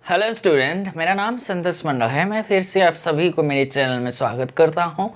Hello student, मेरा नाम संतोष मंडल है। मैं फिर से आप सभी को मेरे चैनल में स्वागत करता हूं।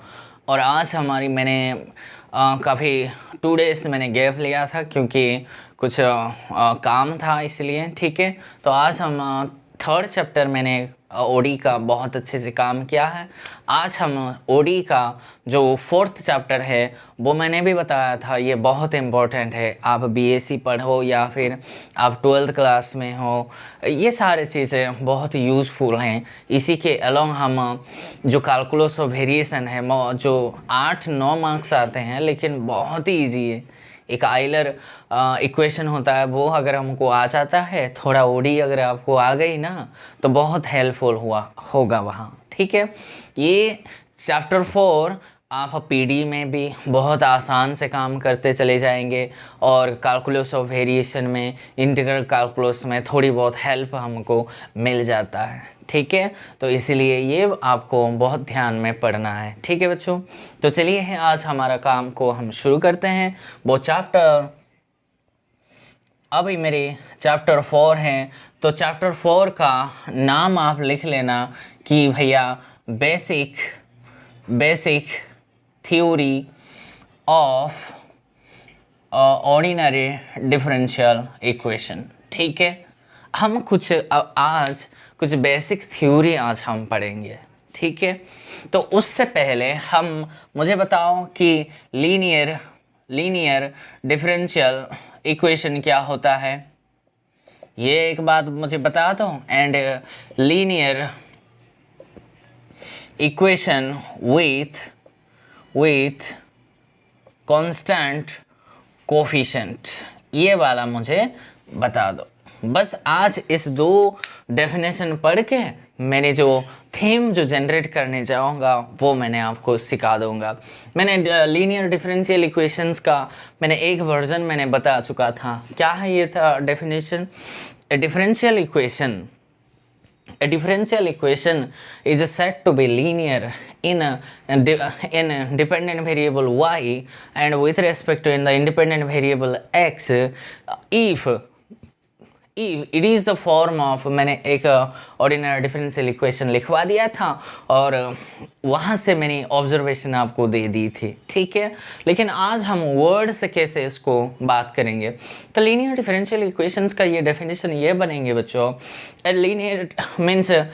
और आज मैंने काफ़ी 2 डेज मैंने गैप लिया था क्योंकि कुछ काम था, इसलिए ठीक है। तो आज हम थर्ड चैप्टर मैंने ओडी का बहुत अच्छे से काम किया है। आज हम ओडी का जो फोर्थ चैप्टर है वो मैंने भी बताया था, ये बहुत इम्पोर्टेंट है। आप बीएससी पढ़ो या फिर आप 12th क्लास में हो, ये सारे चीज़ें बहुत यूज़फुल हैं। इसी के अलोंग हम जो कैलकुलस ऑफ वेरिएशन है, जो 8-9 मार्क्स आते हैं, लेकिन बहुत ही ईजी है। एक आइलर इक्वेशन होता है, वो अगर हमको आ जाता है, थोड़ा ओडी अगर आपको आ गई ना, तो बहुत हेल्पफुल होगा वहाँ, ठीक है। ये चैप्टर 4 आप पीडी में भी बहुत आसान से काम करते चले जाएंगे और कैलकुलस ऑफ वेरिएशन में, इंटीग्रल कैलकुलस में थोड़ी बहुत हेल्प हमको मिल जाता है, ठीक है। तो इसलिए ये आपको बहुत ध्यान में पढ़ना है, ठीक है बच्चों। तो चलिए आज हमारा काम को हम शुरू करते हैं। वो चैप्टर अभी मेरे चैप्टर 4 हैं, तो चैप्टर 4 का नाम आप लिख लेना कि भैया basic theory of ordinary differential equation, ठीक है। हम आज कुछ बेसिक थ्योरी आज हम पढ़ेंगे, ठीक है। तो उससे पहले मुझे बताओ कि लीनियर डिफरेंशियल इक्वेशन क्या होता है, ये एक बात मुझे बता दो। And linear equation with constant coefficient, ये वाला मुझे बता दो। बस आज इस 2 डेफिनेशन पढ़ के मैंने जो थीम जो जनरेट करने जाऊंगा वो मैंने आपको सिखा दूंगा। मैंने लीनियर डिफरेंशियल इक्वेशंस का मैंने एक वर्जन मैंने बता चुका था। क्या है ये था definition? A differential equation is said to be linear in dependent variable y and with respect to in the independent variable x if it is the form of, मैंने एक ऑर्डिनरी डिफरेंशियल इक्वेशन लिखवा दिया था और वहाँ से मैंने observation आपको दे दी थी, ठीक है। लेकिन आज हम वर्ड से कैसे इसको बात करेंगे। तो लीनियर डिफरेंशियल इक्वेशंस का ये डेफिनेशन ये बनेंगे बच्चों। A linear means a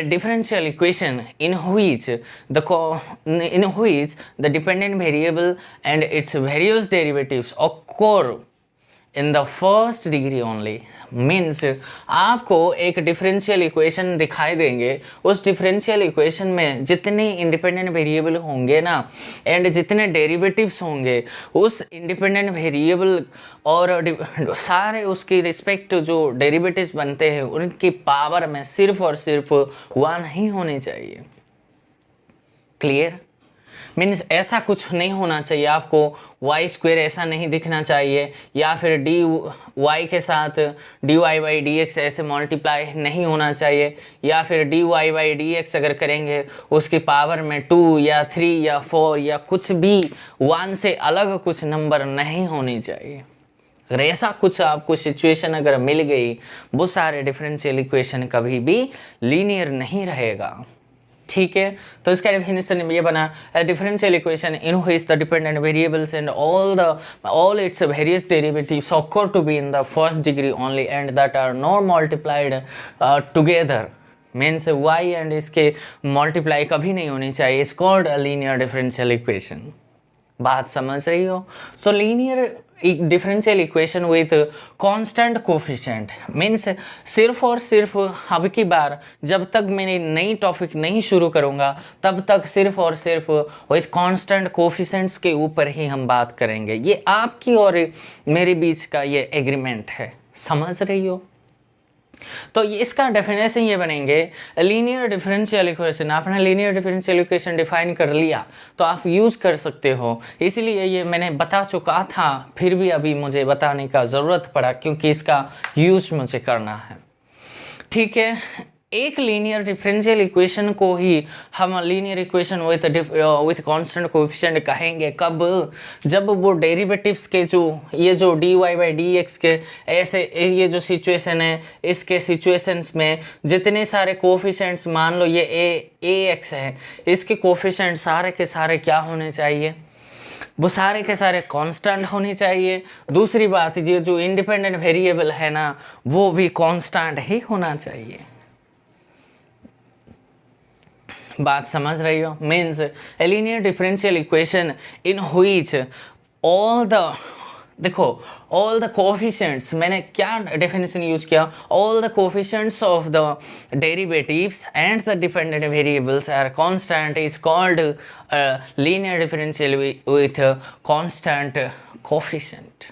differential equation in which the dependent variable and its various derivatives occur in the first degree only। Means आपको एक डिफरेंशियल इक्वेशन दिखाई देंगे, उस डिफरेंशियल इक्वेशन में जितने इंडिपेंडेंट वेरिएबल होंगे ना एंड जितने डेरिवेटिव्स होंगे, उस इंडिपेंडेंट वेरिएबल और सारे उसकी रिस्पेक्ट जो डेरिवेटिव्स बनते हैं उनकी पावर में सिर्फ और सिर्फ 1 ही होनी चाहिए। क्लियर? मीन्स ऐसा कुछ नहीं होना चाहिए, आपको y² ऐसा नहीं दिखना चाहिए, या फिर dy के साथ dy/dx ऐसे मल्टीप्लाई नहीं होना चाहिए, या फिर dy/dx अगर करेंगे उसकी पावर में 2 या 3 या 4 या कुछ भी 1 से अलग कुछ नंबर नहीं होनी चाहिए। अगर ऐसा कुछ आपको सिचुएशन अगर मिल गई, वो सारे डिफरेंशियल इक्वेशन कभी भी लीनियर नहीं रहेगा, ठीक है। तो इसका डेफिनेशन ये बना, differential equation in which the dependent variables and all its various derivatives occur to be in the first degree only and that are not multiplied together। Means y and इसके multiply कभी नहीं होनी चाहिए। It's called a linear differential equation. बात समझ रही हो? सो linear differential equation with constant coefficient means सिर्फ और सिर्फ अब की बार जब तक मैंने नई टॉपिक नहीं शुरू करूँगा तब तक सिर्फ और सिर्फ विथ कांस्टेंट कोफिशिएंट्स के ऊपर ही हम बात करेंगे। ये आपकी और मेरे बीच का ये एग्रीमेंट है, समझ रही हो? तो इसका डेफिनेशन ये बनेंगे, लीनियर डिफरेंशियल इक्वेशन। आपने लीनियर डिफरेंशियल इक्वेशन डिफाइन कर लिया तो आप यूज़ कर सकते हो, इसलिए ये मैंने बता चुका था, फिर भी अभी मुझे बताने का ज़रूरत पड़ा क्योंकि इसका यूज़ मुझे करना है, ठीक है। एक लीनियर डिफरेंशियल इक्वेशन को ही हम linear equation with constant coefficient कहेंगे कब, जब वो डेरिवेटिव्स के ये जो dy बाई डी एक्स के ऐसे ये जो सिचुएशन है, इसके सिचुएशंस में जितने सारे कोएफिशिएंट्स, मान लो ये ए एक्स है, इसके कोएफिशिएंट सारे के सारे क्या होने चाहिए, वो सारे के सारे कांस्टेंट होने चाहिए। दूसरी बात, ये जो इंडिपेंडेंट वेरिएबल है ना, वो भी कांस्टेंट ही होना चाहिए। बात समझ रही हो? Means a linear differential equation in which all the, देखो ऑल द कोएफिशिएंट्स, मैंने क्या डेफिनेशन यूज किया, all the coefficients of the derivatives and the dependent variables are constant is called linear differential with constant coefficient.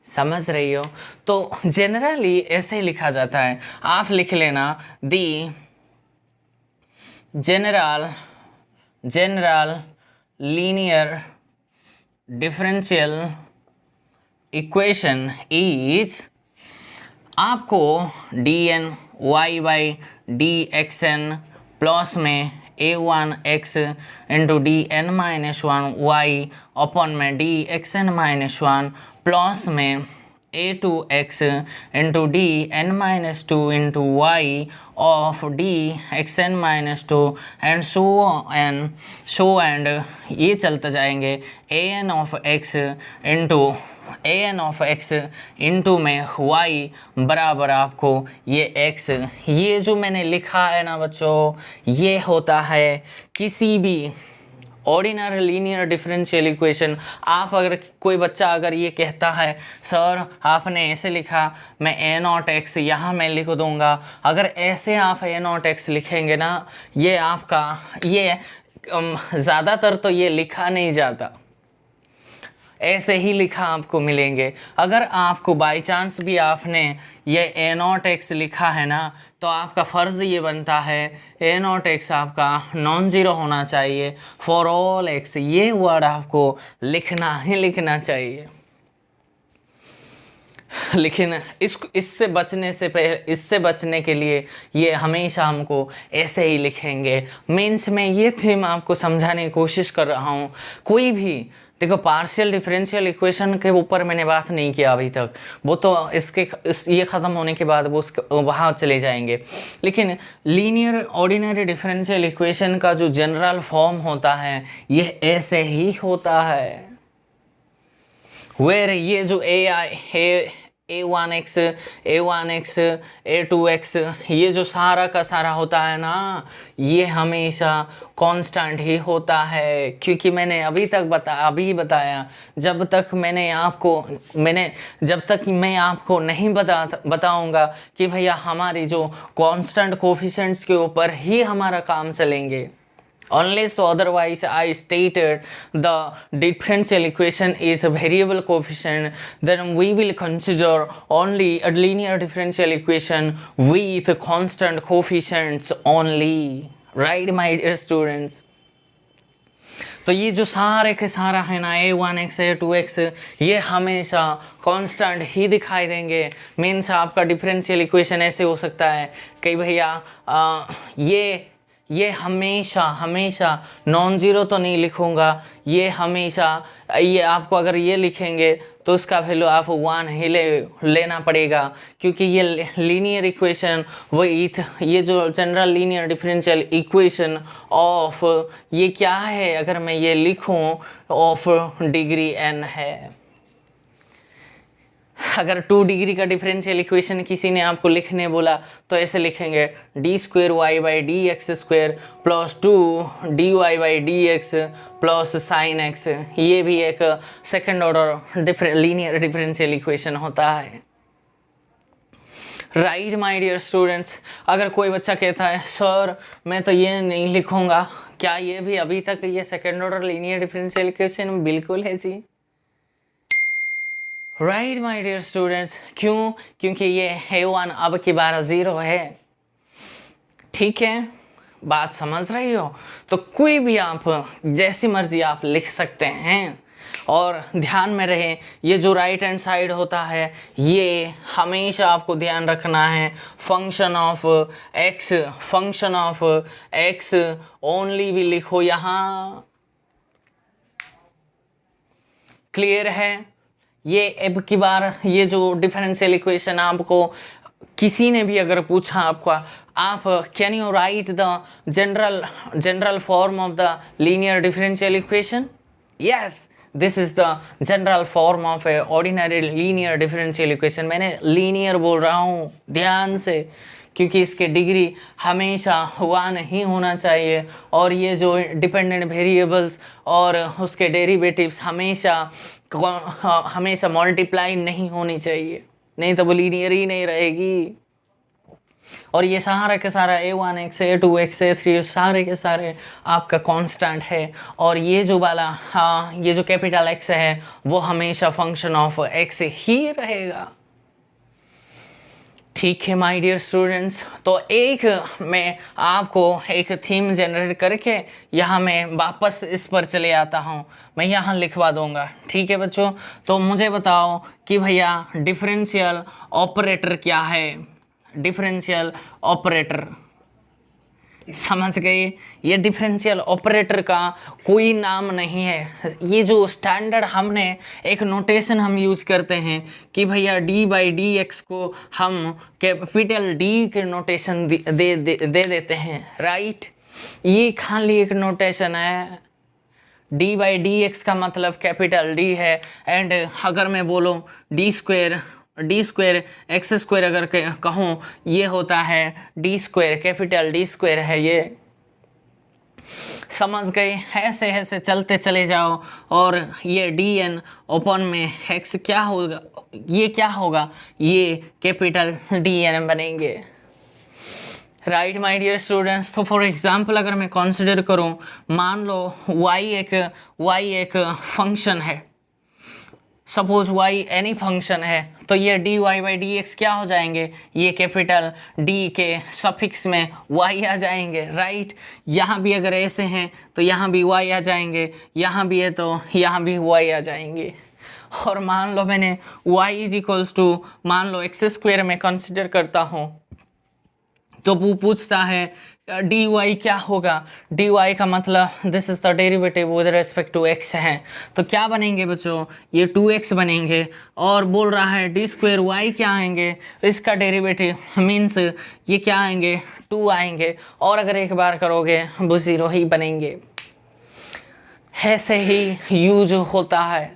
समझ रही हो? तो generally ऐसे ही लिखा जाता है, आप लिख लेना the general linear differential equation is, आपको dn y by d x n plus में a1x into d n minus one y upon में d x n minus one plus में a2x into d n minus two into y of d x n minus two and so and ये चलते जाएंगे an of x into में y बराबर आपको ये x, ये जो मैंने लिखा है ना बच्चों, ये होता है किसी भी ऑर्डिनरी लीनियर डिफरेंशियल इक्वेशन। आप अगर कोई बच्चा अगर ये कहता है सर आपने ऐसे लिखा, मैं ए नॉट एक्स यहाँ मैं लिख दूंगा, अगर ऐसे आप ए नॉट एक्स लिखेंगे ना, ये आपका ये ज़्यादातर तो ये लिखा नहीं जाता, ऐसे ही लिखा आपको मिलेंगे। अगर आपको बाय चांस भी आपने ये ए नॉट एक्स लिखा है ना, तो आपका फ़र्ज़ ये बनता है ए नॉट एक्स आपका नॉन ज़ीरो होना चाहिए फॉर ऑल एक्स, ये वर्ड आपको लिखना ही लिखना चाहिए। लेकिन इससे बचने के लिए ये हमेशा हमको ऐसे ही लिखेंगे। मीन्स मैं ये थीम आपको समझाने की कोशिश कर रहा हूँ। कोई भी देखो पार्शियल डिफरेंशियल इक्वेशन के ऊपर मैंने बात नहीं किया अभी तक, वो तो ये ख़त्म होने के बाद वो वहाँ चले जाएंगे। लेकिन लीनियर ऑर्डिनरी डिफरेंशियल इक्वेशन का जो जनरल फॉर्म होता है ये ऐसे ही होता है, वेर ये जो a1x, a2x ये जो सारा का सारा होता है ना, ये हमेशा कांस्टेंट ही होता है। क्योंकि मैंने अभी बताया जब तक मैं आपको नहीं बताऊंगा कि भैया हमारी जो कांस्टेंट कोफिशिएंट्स के ऊपर ही हमारा काम चलेंगे, unless otherwise I stated the differential equation is a variable coefficient, then we will consider only a linear differential equation with constant coefficients only, right my dear students? तो ये जो सारे के सारा है ना a1x a2x ये हमेशा कांस्टेंट ही दिखाई देंगे। मीन्स आपका डिफरेंशियल इक्वेशन ऐसे हो सकता है कि भैया ये हमेशा नॉन ज़ीरो तो नहीं लिखूँगा, ये हमेशा ये आपको अगर ये लिखेंगे तो उसका वैल्यू आप 1 ही लेना पड़ेगा, क्योंकि ये लीनियर इक्वेशन ये जो general linear differential equation of ये क्या है, अगर मैं ये लिखूँ ऑफ डिग्री n है। अगर 2 डिग्री का डिफरेंशियल इक्वेशन किसी ने आपको लिखने बोला तो ऐसे लिखेंगे d square y by d x square plus 2 d y by d x plus sine x, ये भी एक second order linear differential equation होता है। राइट माय डियर स्टूडेंट्स, अगर कोई बच्चा कहता है सर मैं तो ये नहीं लिखूँगा, क्या ये भी अभी तक ये second order linear differential equation? बिल्कुल है जी। राइट माय डियर स्टूडेंट्स, क्यों? क्योंकि ये a1 अब की बार 0 है। ठीक है, बात समझ रही हो? तो कोई भी आप जैसी मर्जी आप लिख सकते हैं। और ध्यान में रहे, ये जो राइट हैंड साइड होता है ये हमेशा आपको ध्यान रखना है फंक्शन ऑफ एक्स ओनली भी लिखो यहाँ। क्लियर है? ये अब की बार ये जो डिफरेंशियल इक्वेशन आपको किसी ने भी अगर पूछा आपको, आप can you right the general form of the linear differential equation? Yes, this is the general form of A ordinary linear differential equation. मैंने लीनियर बोल रहा हूँ ध्यान से, क्योंकि इसके डिग्री हमेशा 1 ही होना चाहिए, और ये जो डिपेंडेंट वेरिएबल्स और उसके डेरिवेटिव्स हमेशा मल्टीप्लाई नहीं होनी चाहिए, नहीं तो वो लीनियर ही नहीं रहेगी। और ये सारा के सारा a1x a2x a3 सारे के सारे आपका कांस्टेंट है, और ये जो वाला ये जो कैपिटल x है वो हमेशा फंक्शन ऑफ x ही रहेगा। ठीक है माय डियर स्टूडेंट्स, तो एक मैं आपको एक थीम जनरेट करके यहाँ मैं वापस इस पर चले आता हूँ, मैं यहाँ लिखवा दूँगा। ठीक है बच्चों, तो मुझे बताओ कि भैया डिफरेंशियल ऑपरेटर क्या है? डिफरेंशियल ऑपरेटर समझ गए? ये डिफरेंशियल ऑपरेटर का कोई नाम नहीं है, ये जो स्टैंडर्ड हमने एक नोटेशन हम यूज करते हैं कि भैया d/dx को हम कैपिटल D के नोटेशन दे देते हैं, राइट? ये खाली एक नोटेशन है, d/dx का मतलब कैपिटल D है, एंड अगर मैं बोलूँ d स्क्वायर एक्स स्क्वायर अगर कहूँ ये होता है d square, capital D square है ये। समझ गए? ऐसे ऐसे चलते चले जाओ, और ये dn ओपन में x क्या होगा? ये क्या होगा? ये कैपिटल dn बनेंगे, राइट माय डियर स्टूडेंट्स। तो फॉर एग्जांपल अगर मैं कंसीडर करूं, मान लो y एक फंक्शन है, सपोज y एनी फंक्शन है, तो ये dy/dx क्या हो जाएंगे? ये कैपिटल D के सफिक्स में y आ जाएंगे, राइट? यहाँ भी अगर ऐसे हैं तो यहाँ भी y आ जाएंगे, यहाँ भी है तो यहाँ भी y आ जाएंगे। और मान लो मैंने y = मान लो x² में कंसिडर करता हूँ, तो वो पूछता है dy क्या होगा? dy का मतलब this is the derivative with respect to x है, तो क्या बनेंगे बच्चों? ये 2x बनेंगे, और बोल रहा है d² y क्या आएंगे? इसका डेरिवेटिव मीन्स ये क्या आएंगे? 2 आएंगे, और अगर एक बार करोगे वो 0 ही बनेंगे। ऐसे ही यूज होता है,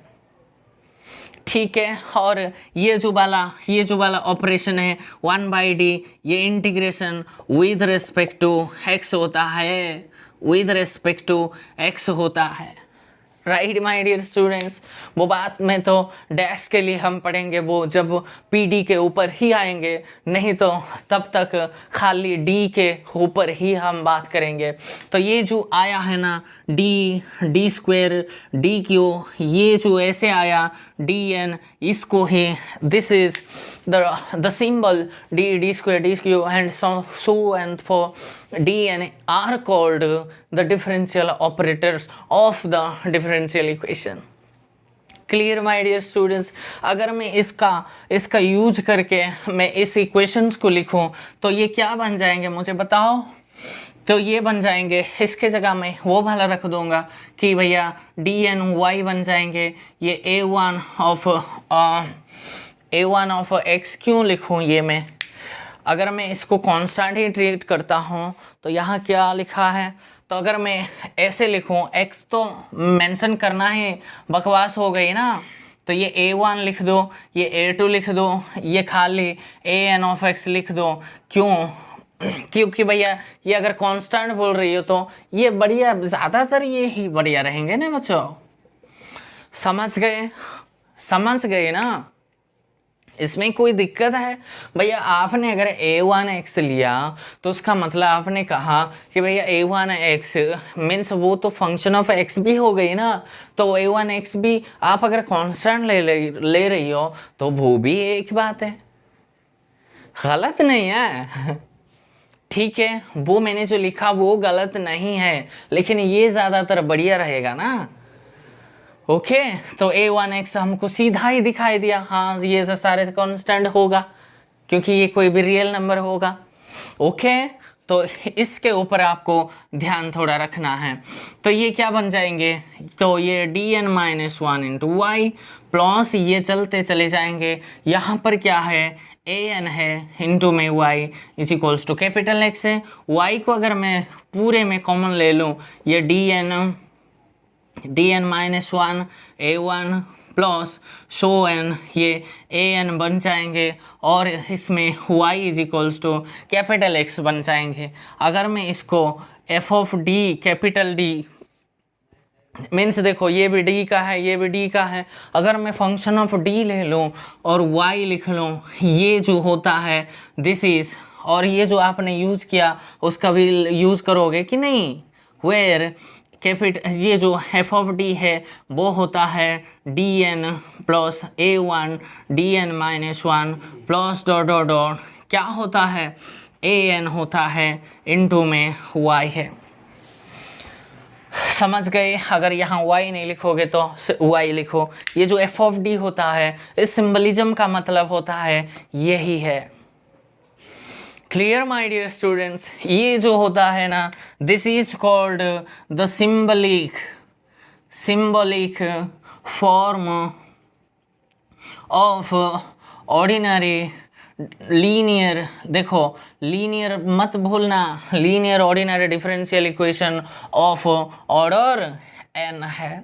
ठीक है? और ये जो वाला ऑपरेशन है 1/d, ये integration with respect to x होता है, विद रिस्पेक्ट टू x होता है, राइट माय डियर स्टूडेंट्स। वो बात में तो डैश के लिए हम पढ़ेंगे वो जब PD के ऊपर ही आएंगे, नहीं तो तब तक खाली D के ऊपर ही हम बात करेंगे। तो ये जो आया है ना d² dq, ये जो ऐसे आया dn, इसको ही this is the symbol d² dq and so and for dn are called the differential operators of the differential equation। Clear my dear students? अगर मैं इसका यूज करके मैं इस इक्वेशंस को लिखूं तो ये क्या बन जाएंगे मुझे बताओ? तो ये बन जाएंगे, इसके जगह मैं वो वाला रख दूंगा कि भैया dny बन जाएंगे, ये a1 ऑफ x क्यों लिखूं? ये मैं अगर मैं इसको कांस्टेंट ही ट्रीट करता हूँ तो यहाँ क्या लिखा है? तो अगर मैं ऐसे लिखूं, x तो मेंशन करना ही बकवास हो गई ना, तो ये a1 लिख दो, ये a2 लिख दो, ये खाली an ऑफ x लिख दो। क्यों? क्योंकि भैया ये अगर कांस्टेंट बोल रही हो तो ये बढ़िया, ज़्यादातर ये ही बढ़िया रहेंगे ना बच्चों। समझ गए ना? इसमें कोई दिक्कत है? भैया आपने अगर a1x लिया तो उसका मतलब आपने कहा कि भैया a1x मीन्स वो तो फंक्शन ऑफ x भी हो गई ना, तो a1x भी आप अगर कांस्टेंट ले रही हो तो वो भी एक बात है, गलत नहीं है, ठीक है? वो मैंने जो लिखा वो गलत नहीं है, लेकिन ये ज़्यादातर बढ़िया रहेगा ना, ओके तो a1x हमको सीधा ही दिखाई दिया, हाँ ये सारे कांस्टेंट होगा क्योंकि ये कोई भी रियल नंबर होगा। ओके तो इसके ऊपर आपको ध्यान थोड़ा रखना है। तो ये क्या बन जाएंगे, तो ये dn minus one into y plus ये चलते चले जाएंगे, यहाँ पर क्या है an है इंटू में y is equals to capital X है। y को अगर मैं पूरे में कॉमन ले लूँ, ये dn minus one a1 plus so on ये an बन जाएंगे और इसमें y is equals to capital X बन जाएंगे। अगर मैं इसको f of d capital D means देखो ये भी d का है ये भी d का है, अगर मैं फंक्शन ऑफ d ले लूँ और y लिख लूँ, ये जो होता है दिस इज, और ये जो आपने यूज़ किया उसका भी यूज़ करोगे कि नहीं, वेयर ये जो f ऑफ d है वो होता है dn plus a1 dn minus one plus dot dot dot क्या होता है an होता है इनटू में y है। समझ गए, अगर यहाँ y नहीं लिखोगे तो y लिखो। ये जो f ऑफ d होता है इस सिंबलिज्म का मतलब होता है यही है। क्लियर माय डियर स्टूडेंट्स, ये जो होता है ना this is called the symbolic form of ordinary linear, देखो लीनियर मत भूलना, linear ordinary differential equation of order n है,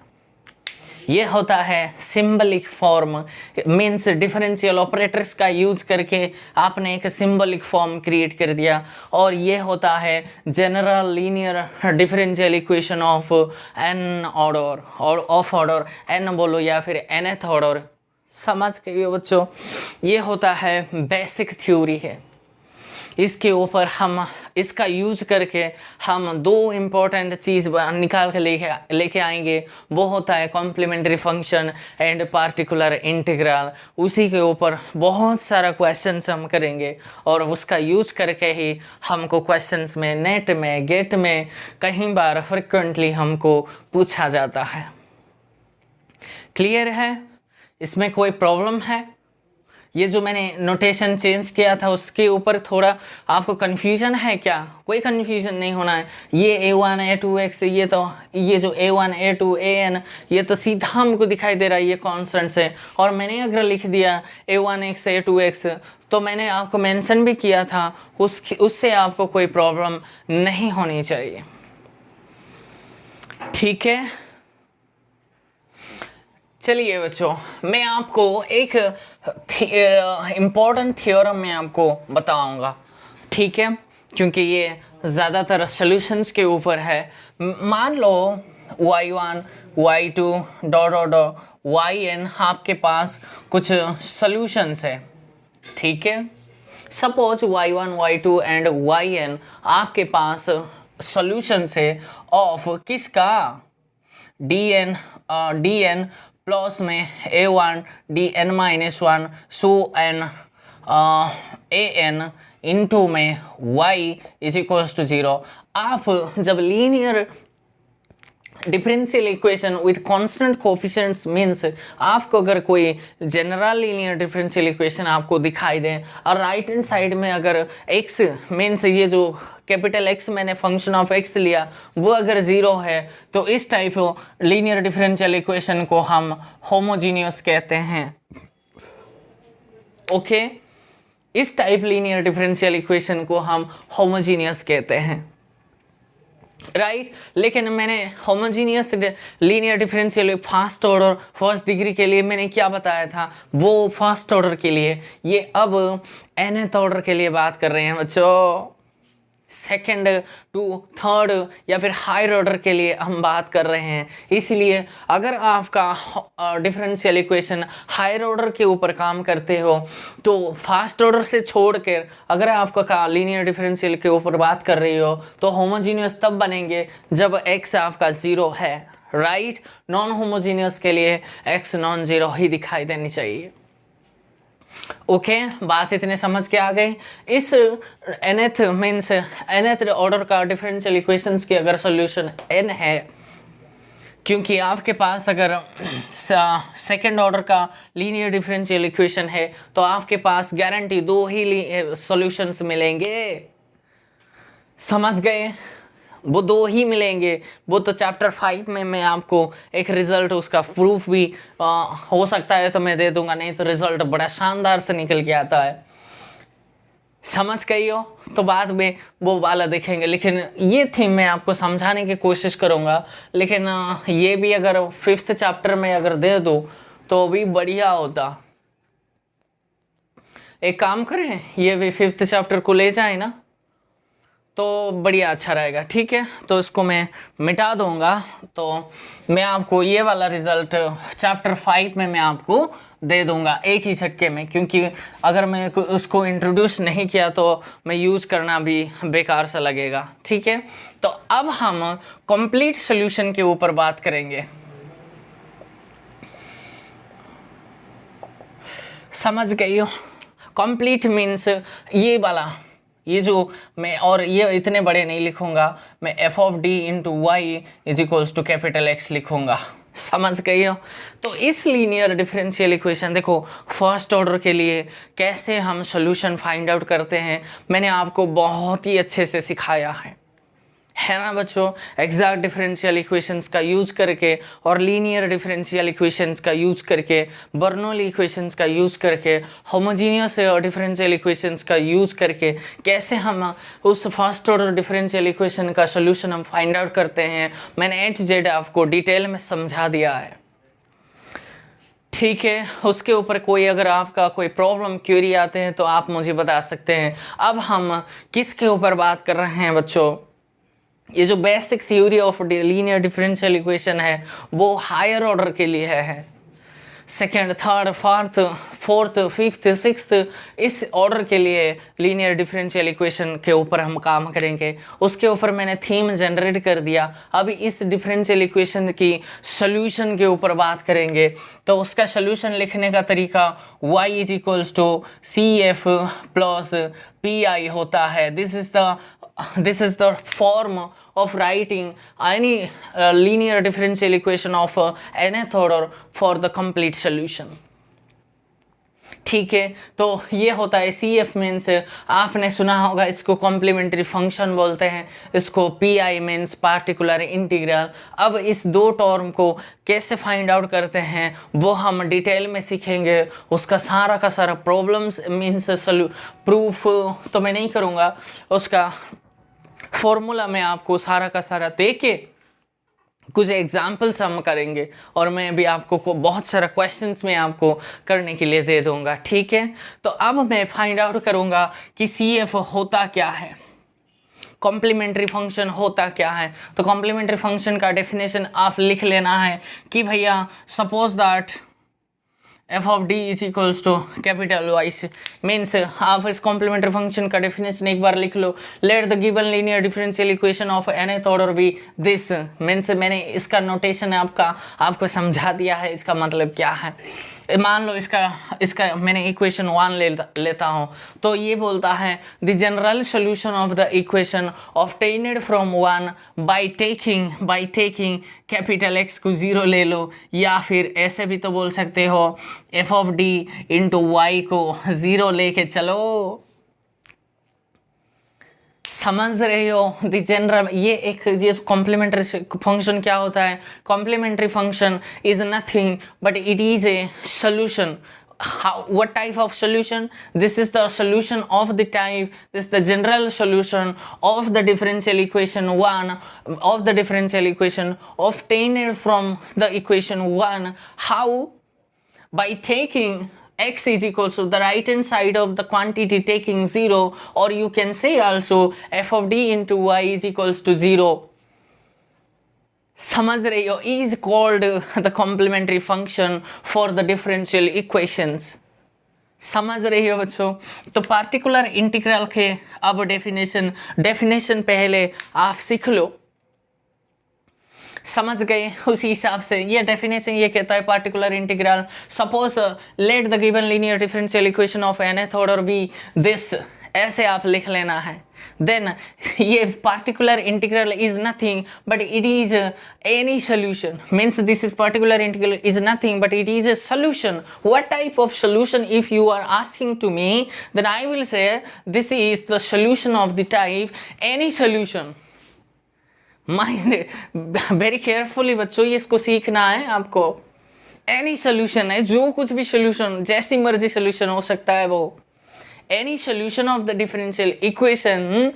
ये होता है symbolic form. Means differential operators का यूज करके आपने एक सिंबलिक फॉर्म क्रिएट कर दिया, और ये होता है general linear differential equation of n order और ऑफ ऑर्डर n बोलो या फिर nth ऑर्डर। समझ गए हो बच्चों, ये होता है बेसिक थ्योरी है। इसके ऊपर हम इसका यूज करके हम दो इम्पोर्टेंट चीज़ निकाल के लेके आएंगे, वो होता है complementary function and particular integral. उसी के ऊपर बहुत सारा क्वेश्चंस हम करेंगे और उसका यूज करके ही हमको क्वेश्चंस में नेट में गेट में कहीं बार फ्रिक्वेंटली हमको पूछा जाता है। क्लियर है, इसमें कोई प्रॉब्लम है? ये जो मैंने नोटेशन चेंज किया था उसके ऊपर थोड़ा आपको कन्फ्यूजन है क्या? कोई कन्फ्यूजन नहीं होना है। ये a1 a2x ये जो a1 a2 an ये तो सीधा हमको दिखाई दे रहा है ये कॉन्स्टेंट से, और मैंने अगर लिख दिया a1x a2x तो मैंने आपको मेंशन भी किया था उससे आपको कोई प्रॉब्लम नहीं होनी चाहिए। ठीक है, चलिए बच्चों, मैं आपको एक इम्पॉर्टेंट थ्योरम में आपको बताऊंगा, ठीक है, क्योंकि ये ज़्यादातर सॉल्यूशंस के ऊपर है। मान लो y1 y2 dot dot dot yn आपके पास कुछ सॉल्यूशंस है, ठीक है। Suppose y1 y2 and yn आपके पास सॉल्यूशंस है ऑफ किसका dn प्लस में a1 dn minus one so n an into में y इज इक्वल्स टू 0। आप जब linear differential equation with constant coefficients means आपको अगर कोई जनरल लीनियर डिफरेंशियल इक्वेशन आपको दिखाई दे और राइट हैंड साइड में अगर x मीन्स ये जो कैपिटल X मैंने फंक्शन ऑफ x लिया वो अगर 0 है तो इस टाइप लीनियर डिफरेंशियल इक्वेशन को हम होमोजीनियस कहते हैं। ओके, इस टाइप लीनियर डिफरेंशियल इक्वेशन को हम होमोजीनियस कहते हैं, राइट। लेकिन मैंने homogeneous linear differential first order first degree के लिए मैंने क्या बताया था, वो फर्स्ट ऑर्डर के लिए। ये अब nth ऑर्डर के लिए बात कर रहे हैं बच्चों, सेकंड टू थर्ड या फिर हायर ऑर्डर के लिए हम बात कर रहे हैं। इसलिए अगर आपका डिफरेंशियल इक्वेशन हायर ऑर्डर के ऊपर काम करते हो तो फर्स्ट ऑर्डर से छोड़कर अगर आपका लीनियर डिफरेंशियल के ऊपर बात कर रही हो तो होमोजीनियस तब बनेंगे जब x आपका 0 है, राइट। नॉन होमोजीनियस के लिए x नॉन 0 ही दिखाई देनी चाहिए। ओके, बात इतने समझ के आ गई। इस nth ऑर्डर का डिफरेंशियल इक्वेशंस की अगर सॉल्यूशन n है क्योंकि आपके पास अगर सेकंड ऑर्डर का लीनियर डिफरेंशियल इक्वेशन है तो आपके पास गारंटी 2 ही सॉल्यूशंस मिलेंगे। समझ गए? वो 2 ही मिलेंगे। वो तो चैप्टर 5 में मैं आपको एक रिजल्ट उसका प्रूफ भी हो सकता है तो मैं दे दूंगा, नहीं तो रिजल्ट बड़ा शानदार से निकल के आता है। समझ गई हो? तो बाद में वो वाला देखेंगे, लेकिन ये थीम मैं आपको समझाने की कोशिश करूँगा। लेकिन ये भी अगर 5th चैप्टर में अगर दे दो तो भी बढ़िया होता। एक काम करें, ये भी 5th चैप्टर को ले जाए ना तो बढ़िया अच्छा रहेगा। ठीक है, तो इसको मैं मिटा दूंगा। तो मैं आपको ये वाला रिजल्ट चैप्टर 5 में मैं आपको दे दूंगा एक ही झटके में, क्योंकि अगर मैं उसको इंट्रोड्यूस नहीं किया तो मैं यूज़ करना भी बेकार सा लगेगा। ठीक है, तो अब हम कंप्लीट सॉल्यूशन के ऊपर बात करेंगे। समझ गई हो? कंप्लीट मीन्स ये वाला, ये जो मैं, और ये इतने बड़े नहीं लिखूंगा मैं, f of d into y is equals to capital X लिखूंगा। समझ गई हो? तो इस लीनियर डिफरेंशियल इक्वेशन, देखो फर्स्ट ऑर्डर के लिए कैसे हम सॉल्यूशन फाइंड आउट करते हैं मैंने आपको बहुत ही अच्छे से सिखाया है ना बच्चों। एग्जैक्ट डिफरेंशियल इक्वेशंस का यूज़ करके और लीनियर डिफरेंशियल इक्वेशंस का यूज़ करके, बर्नौली इक्वेशंस का यूज़ करके, होमोजीनियस डिफरेंशियल इक्वेशंस का यूज़ करके कैसे हम उस फर्स्ट ऑर्डर डिफरेंशियल इक्वेशन का सोल्यूशन हम फाइंड आउट करते हैं, मैंने A to Z आपको डिटेल में समझा दिया है। ठीक है, उसके ऊपर कोई अगर आपका कोई प्रॉब्लम क्वेरी आते हैं तो आप मुझे बता सकते हैं। अब हम किसके ऊपर बात कर रहे हैं बच्चों? ये जो basic theory of linear differential equation है वो हायर ऑर्डर के लिए है। Second, third, fourth, fifth, sixth, इस ऑर्डर के लिए लीनियर डिफरेंशियल इक्वेशन के ऊपर हम काम करेंगे। उसके ऊपर मैंने थीम जनरेट कर दिया। अभी इस डिफरेंशियल इक्वेशन की सोल्यूशन के ऊपर बात करेंगे। तो उसका सोल्यूशन लिखने का तरीका y is equals to C F plus P I होता है। This is the form of writing any linear differential equation of nth order for the complete solution। ठीक है, तो ये होता है CF मीन्स, आपने सुना होगा इसको कॉम्प्लीमेंट्री फंक्शन बोलते हैं, इसको PI मीन्स पार्टिकुलर इंटीग्रल। अब इस 2 टर्म को कैसे फाइंड आउट करते हैं वो हम डिटेल में सीखेंगे। उसका सारा का सारा प्रॉब्लम्स मीन्स प्रूफ तो मैं नहीं करूँगा, उसका फॉर्मूला मैं आपको सारा का सारा दे के कुछ एग्जाम्पल्स हम करेंगे और मैं भी आपको बहुत सारा क्वेश्चंस में आपको करने के लिए दे दूंगा। ठीक है, तो अब मैं फाइंड आउट करूंगा कि CF होता क्या है, कॉम्प्लीमेंट्री फंक्शन होता क्या है। तो कॉम्प्लीमेंट्री फंक्शन का डेफिनेशन आप लिख लेना है कि भैया suppose that f of d is equals to capital y means, आप इस कॉम्प्लीमेंट्री फंक्शन का डेफिनेशन एक बार लिख लो। Let the given linear differential equation of nth order be this means, मैंने इसका नोटेशन आपको समझा दिया है, इसका मतलब क्या है। मान लो इसका मैंने इक्वेशन 1 लेता हूँ, तो ये बोलता है the general solution of the equation obtained from 1 by taking capital X को 0 ले लो, या फिर ऐसे भी तो बोल सकते हो f of d into y को 0 लेके चलो। समझ रहे हो? द जनरल, ये कॉम्प्लीमेंट्री फंक्शन क्या होता है? Complementary function is nothing but it is a solution. What type of solution? This is the solution of the type, this is the general solution of the differential equation 1, of the differential equation obtained from the equation 1. How? By taking x is equals to the right hand side of the quantity taking 0, or you can say also f of d into y is equals to 0. समझ रही हो? is called the complementary function for the differential equations। समझ रही हो बच्चों? तो particular integral के अब डेफिनेशन पहले आप सीख लो। समझ गए? उसी हिसाब से ये डेफिनेशन ये कहता है particular integral, suppose let the given linear differential equation of nth order be this, ऐसे आप लिख लेना है। then ये particular integral is nothing but it is any solution. Means this is particular integral is nothing but it is a solution. What type of solution? If you are asking to me, then I will say this is the solution of the type any solution. Mind very carefully बच्चों, ये इसको सीखना है आपको. Any solution है, जो कुछ भी सोल्यूशन, जैसी मर्जी सोल्यूशन हो सकता है वो. Any solution of the differential equation,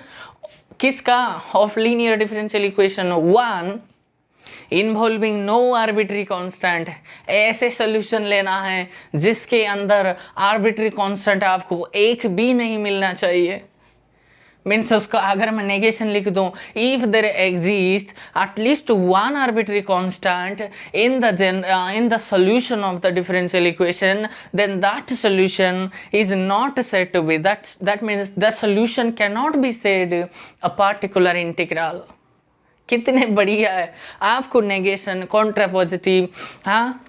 किसका? Of linear differential equation 1 involving no arbitrary constant. ऐसे सोल्यूशन लेना है जिसके अंदर आर्बिट्री कांस्टेंट आपको एक भी नहीं मिलना चाहिए. मीन्स उसका अगर मैं नेगेशन लिख दूं, if there exist at least one arbitrary constant in the solution of the differential equation, then that solution is not said to be that means the solution can not be said a particular integral. कितने बढ़िया है आपको negation, contrapositive, हाँ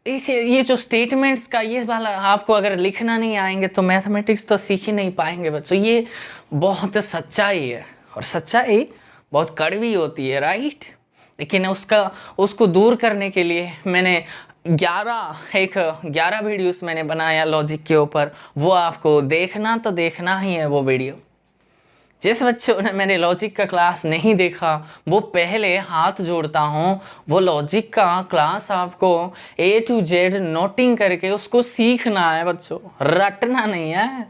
इस ये जो statements का ये वाला आपको अगर लिखना नहीं आएंगे तो मैथमेटिक्स तो सीख ही नहीं पाएंगे बच्चों. ये बहुत सच्चाई है और सच्चाई बहुत कड़वी होती है, राइट. लेकिन उसको दूर करने के लिए मैंने 11 वीडियोस मैंने बनाया लॉजिक के ऊपर. वो आपको देखना ही है वो वीडियो. जिस बच्चों ने मैंने लॉजिक का क्लास नहीं देखा वो पहले हाथ जोड़ता हूँ, वो लॉजिक का क्लास आपको A to Z नोटिंग करके उसको सीखना है बच्चों, रटना नहीं है.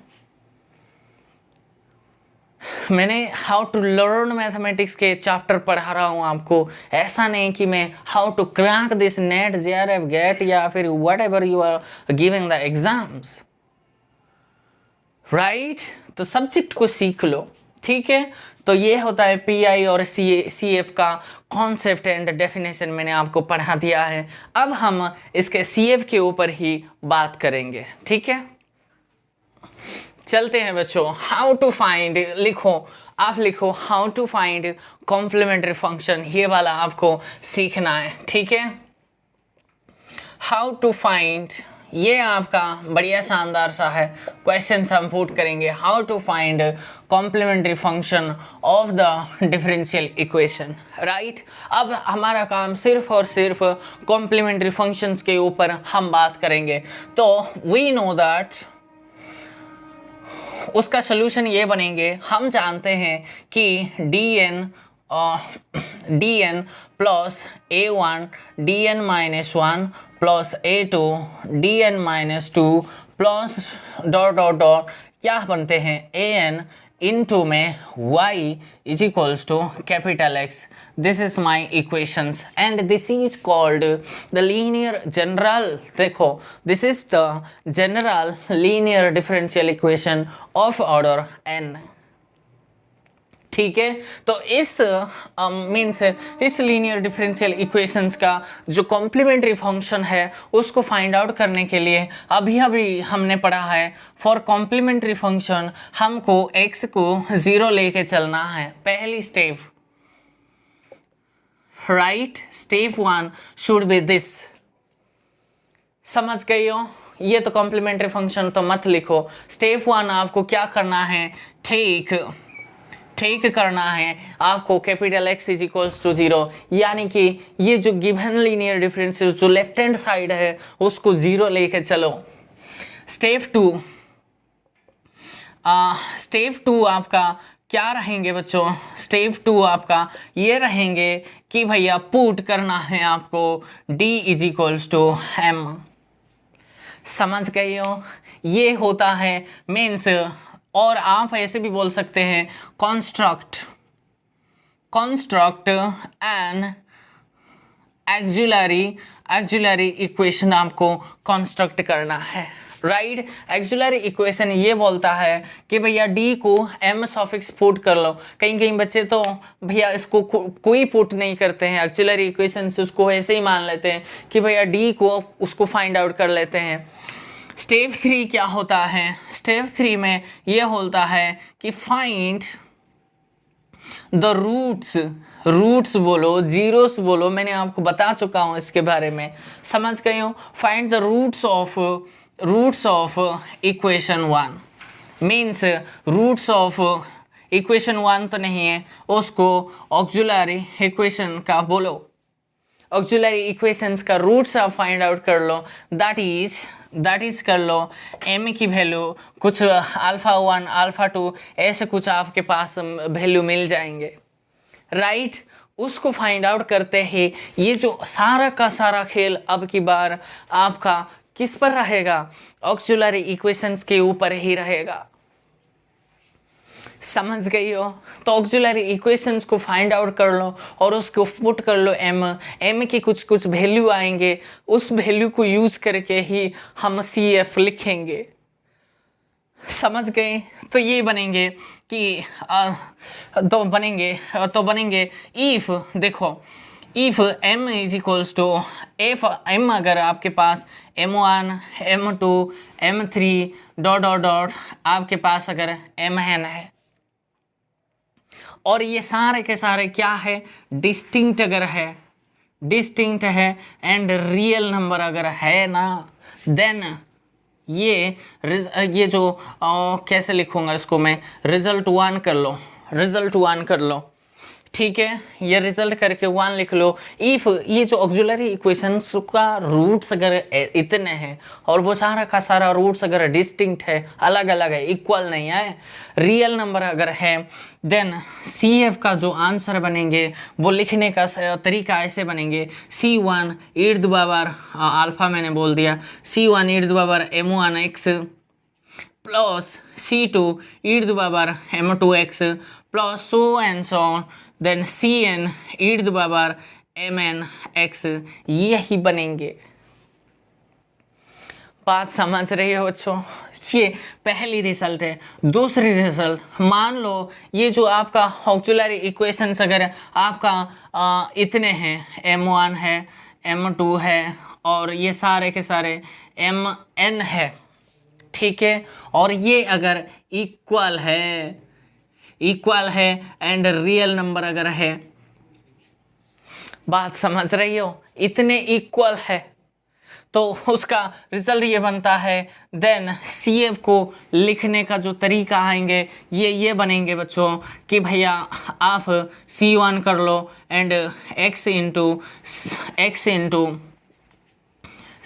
मैंने हाउ टू लर्न मैथमेटिक्स के चैप्टर पढ़ा रहा हूँ आपको. ऐसा नहीं कि मैं how to crack this NET JRF GATE या फिर whatever you are giving the exams, right. तो सब्जेक्ट को सीख लो, ठीक है. तो ये होता है PI और CF का कॉन्सेप्ट एंड डेफिनेशन मैंने आपको पढ़ा दिया है. अब हम इसके CF के ऊपर ही बात करेंगे, ठीक है. चलते हैं बच्चों. हाउ टू फाइंड लिखो, आप लिखो how to find complementary function. ये वाला आपको सीखना है, ठीक है. हाउ टू फाइंड, ये आपका बढ़िया शानदार सा है क्वेश्चन हम पुट करेंगे. How to find complementary function of the differential equation, right. अब हमारा काम सिर्फ और सिर्फ कॉम्प्लीमेंट्री फंक्शंस के ऊपर हम बात करेंगे. तो वी नो दैट उसका सोल्यूशन ये बनेंगे. हम जानते हैं कि dn plus a1 dn minus 1 plus a2 dn minus 2 plus dot dot dot क्या बनते हैं an into में y is equals to capital X. This is my equations and this is called the linear general. देखो this is the general linear differential equation of order n, ठीक है. तो इस means इस लीनियर डिफरेंशियल इक्वेशंस का जो complementary function है उसको फाइंड आउट करने के लिए अभी हमने पढ़ा है फॉर कॉम्प्लीमेंट्री फंक्शन हमको x को 0 लेके चलना है. पहली step, right. Step 1 should be this. समझ गई हो? ये तो कॉम्प्लीमेंट्री फंक्शन तो मत लिखो. स्टेप 1 आपको क्या करना है, ठीक करना है आपको capital X is equals to 0, यानी कि ये जो गिवन लीनियर डिफरेंशियल जो लेफ्ट हैंड साइड है उसको 0 लेके चलो. स्टेप 2 आपका क्या रहेंगे बच्चों? स्टेप 2 आपका ये रहेंगे कि भैया पुट करना है आपको D is equals to M. समझ गए हो? ये होता है मीन्स, और आप ऐसे भी बोल सकते हैं कंस्ट्रक्ट एन एक्जुलरी इक्वेशन आपको कंस्ट्रक्ट करना है, राइट. एक्जुलरी इक्वेशन ये बोलता है कि भैया D को M सॉफिक्स पुट कर लो. कहीं बच्चे तो भैया इसको कोई पुट नहीं करते हैं एक्जुलरी इक्वेशन से, उसको ऐसे ही मान लेते हैं कि भैया D को उसको फाइंड आउट कर लेते हैं. स्टेप 3 क्या होता है? स्टेप 3 में ये होता है कि फाइंड द रूट्स बोलो, जीरोस बोलो, मैंने आपको बता चुका हूँ इसके बारे में, समझ गए हो. Find the roots of equation 1 means roots of equation 1 तो नहीं है, उसको ऑक्सिलरी इक्वेशन का बोलो, ऑक्सिलरी इक्वेशंस का रूट्स आप फाइंड आउट कर लो, दैट इज कर लो m की वैल्यू कुछ अल्फा 1 अल्फा 2 ऐसे कुछ आपके पास वैल्यू मिल जाएंगे, राइट। उसको फाइंड आउट करते ही ये जो सारा का सारा खेल अब की बार आपका किस पर रहेगा, ऑक्सिलरी इक्वेशंस के ऊपर ही रहेगा, समझ गई हो। तो ऑक्सिलरी इक्वेशंस को फाइंड आउट कर लो और उसको पुट कर लो m की कुछ वैल्यू आएंगे, उस वैल्यू को यूज करके ही हम CF लिखेंगे, समझ गए। तो ये बनेंगे कि तो बनेंगे इफ, देखो if m is equals to f m, अगर आपके पास m1 m2 m3 dot dot dot आपके पास अगर mn है और ये सारे के सारे क्या है, डिस्टिंक्ट अगर है, डिस्टिंक्ट है एंड रियल नंबर अगर है ना, देन ये जो कैसे लिखूंगा इसको मैं, रिजल्ट 1 कर लो, रिजल्ट 1 कर लो, ठीक है, ये रिजल्ट करके 1 लिख लो। इफ ये जो ऑक्सिलरी इक्वेशंस का रूट्स अगर इतने हैं और वो सारा का सारा रूट्स अगर डिस्टिंक्ट है, अलग अलग है, इक्वल नहीं है, रियल नंबर अगर है, देन CF का जो आंसर बनेंगे वो लिखने का तरीका ऐसे बनेंगे, C1 e to the power alpha मैंने बोल दिया, C1 e to the power m1x plus C2 e to the power m2x plus so and so on, then Cn e to the power mnx, यही बनेंगे। बात समझ रही हो बच्चों, ये पहली रिजल्ट है। दूसरी रिजल्ट, मान लो ये जो आपका ऑक्सिलरी इक्वेशंस अगर आपका इतने हैं, m1 है m2 है और ये सारे के सारे mn है, ठीक है, और ये अगर इक्वल है एंड रियल नंबर अगर है, बात समझ रही हो, इतने इक्वल है तो उसका रिजल्ट ये बनता है, देन CF को लिखने का जो तरीका आएंगे ये बनेंगे बच्चों कि भैया आप C1 कर लो and x into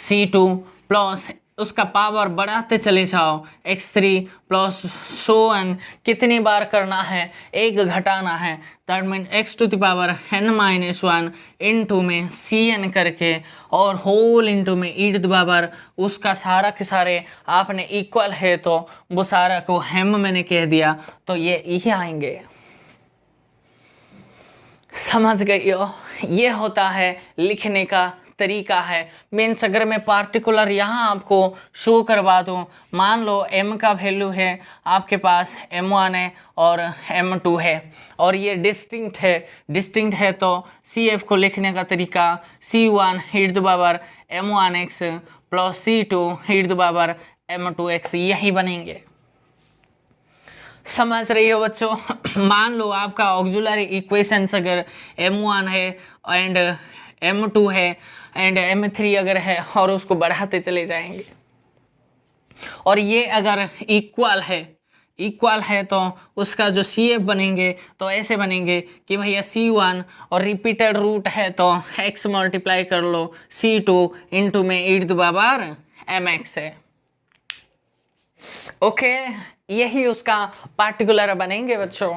C2 plus उसका पावर बढ़ाते चले जाओ x3 प्लस सो एन, कितनी बार करना है, एक घटाना है, that mean x to the power n-1 into में Cn करके और होल इंटू में e टू द पावर उसका सारा के सारे आपने इक्वल है तो वो सारा को हम मैंने कह दिया, तो ये आएंगे, समझ गई हो। ये होता है लिखने का तरीका है। मीन्स अगर मैं पार्टिकुलर यहाँ आपको शो करवा दूँ, मान लो m का वैल्यू है आपके पास m1 है और m2 है और ये डिस्टिंक्ट है तो CF को लिखने का तरीका C1 e to the power m1x plus C2 e to the power m2x, यही बनेंगे, समझ रही हो बच्चों। मान लो आपका ऑक्सिलरी इक्वेशंस अगर m1 है एंड m2 है एंड m3 अगर है और उसको बढ़ाते चले जाएंगे और ये अगर इक्वल है तो उसका जो CF बनेंगे तो ऐसे बनेंगे कि भैया C1 और रिपीटेड रूट है तो x मल्टीप्लाई कर लो C2 इंटू में e to the power mx है, ओके, यही उसका पार्टिकुलर बनेंगे बच्चों।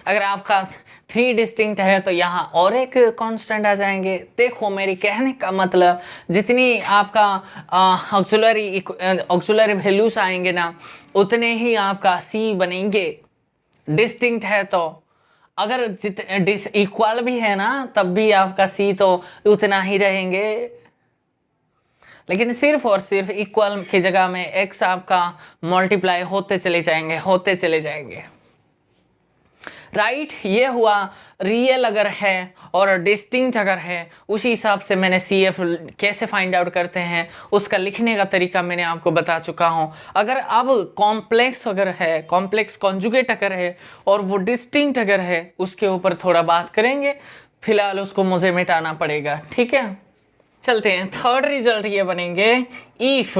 अगर आपका 3 डिस्टिंक्ट है तो यहाँ और एक कांस्टेंट आ जाएंगे। देखो मेरी कहने का मतलब, जितनी आपका ऑक्सिलरी वैल्यूज आएंगे ना उतने ही आपका C बनेंगे, डिस्टिंक्ट है तो। अगर इक्वल भी है ना तब भी आपका C तो उतना ही रहेंगे, लेकिन सिर्फ और सिर्फ इक्वल की जगह में x आपका मल्टीप्लाई होते चले जाएंगे, राइट। ये हुआ रियल अगर है और डिस्टिंक्ट अगर है, उसी हिसाब से मैंने CF कैसे फाइंड आउट करते हैं उसका लिखने का तरीका मैंने आपको बता चुका हूँ। अगर अब कॉम्प्लेक्स अगर है, कॉम्प्लेक्स कॉन्जुगेट अगर है और वो डिस्टिंक्ट अगर है, उसके ऊपर थोड़ा बात करेंगे, फिलहाल उसको मुझे मिटाना पड़ेगा, ठीक है। चलते हैं, थर्ड रिजल्ट ये बनेंगे, इफ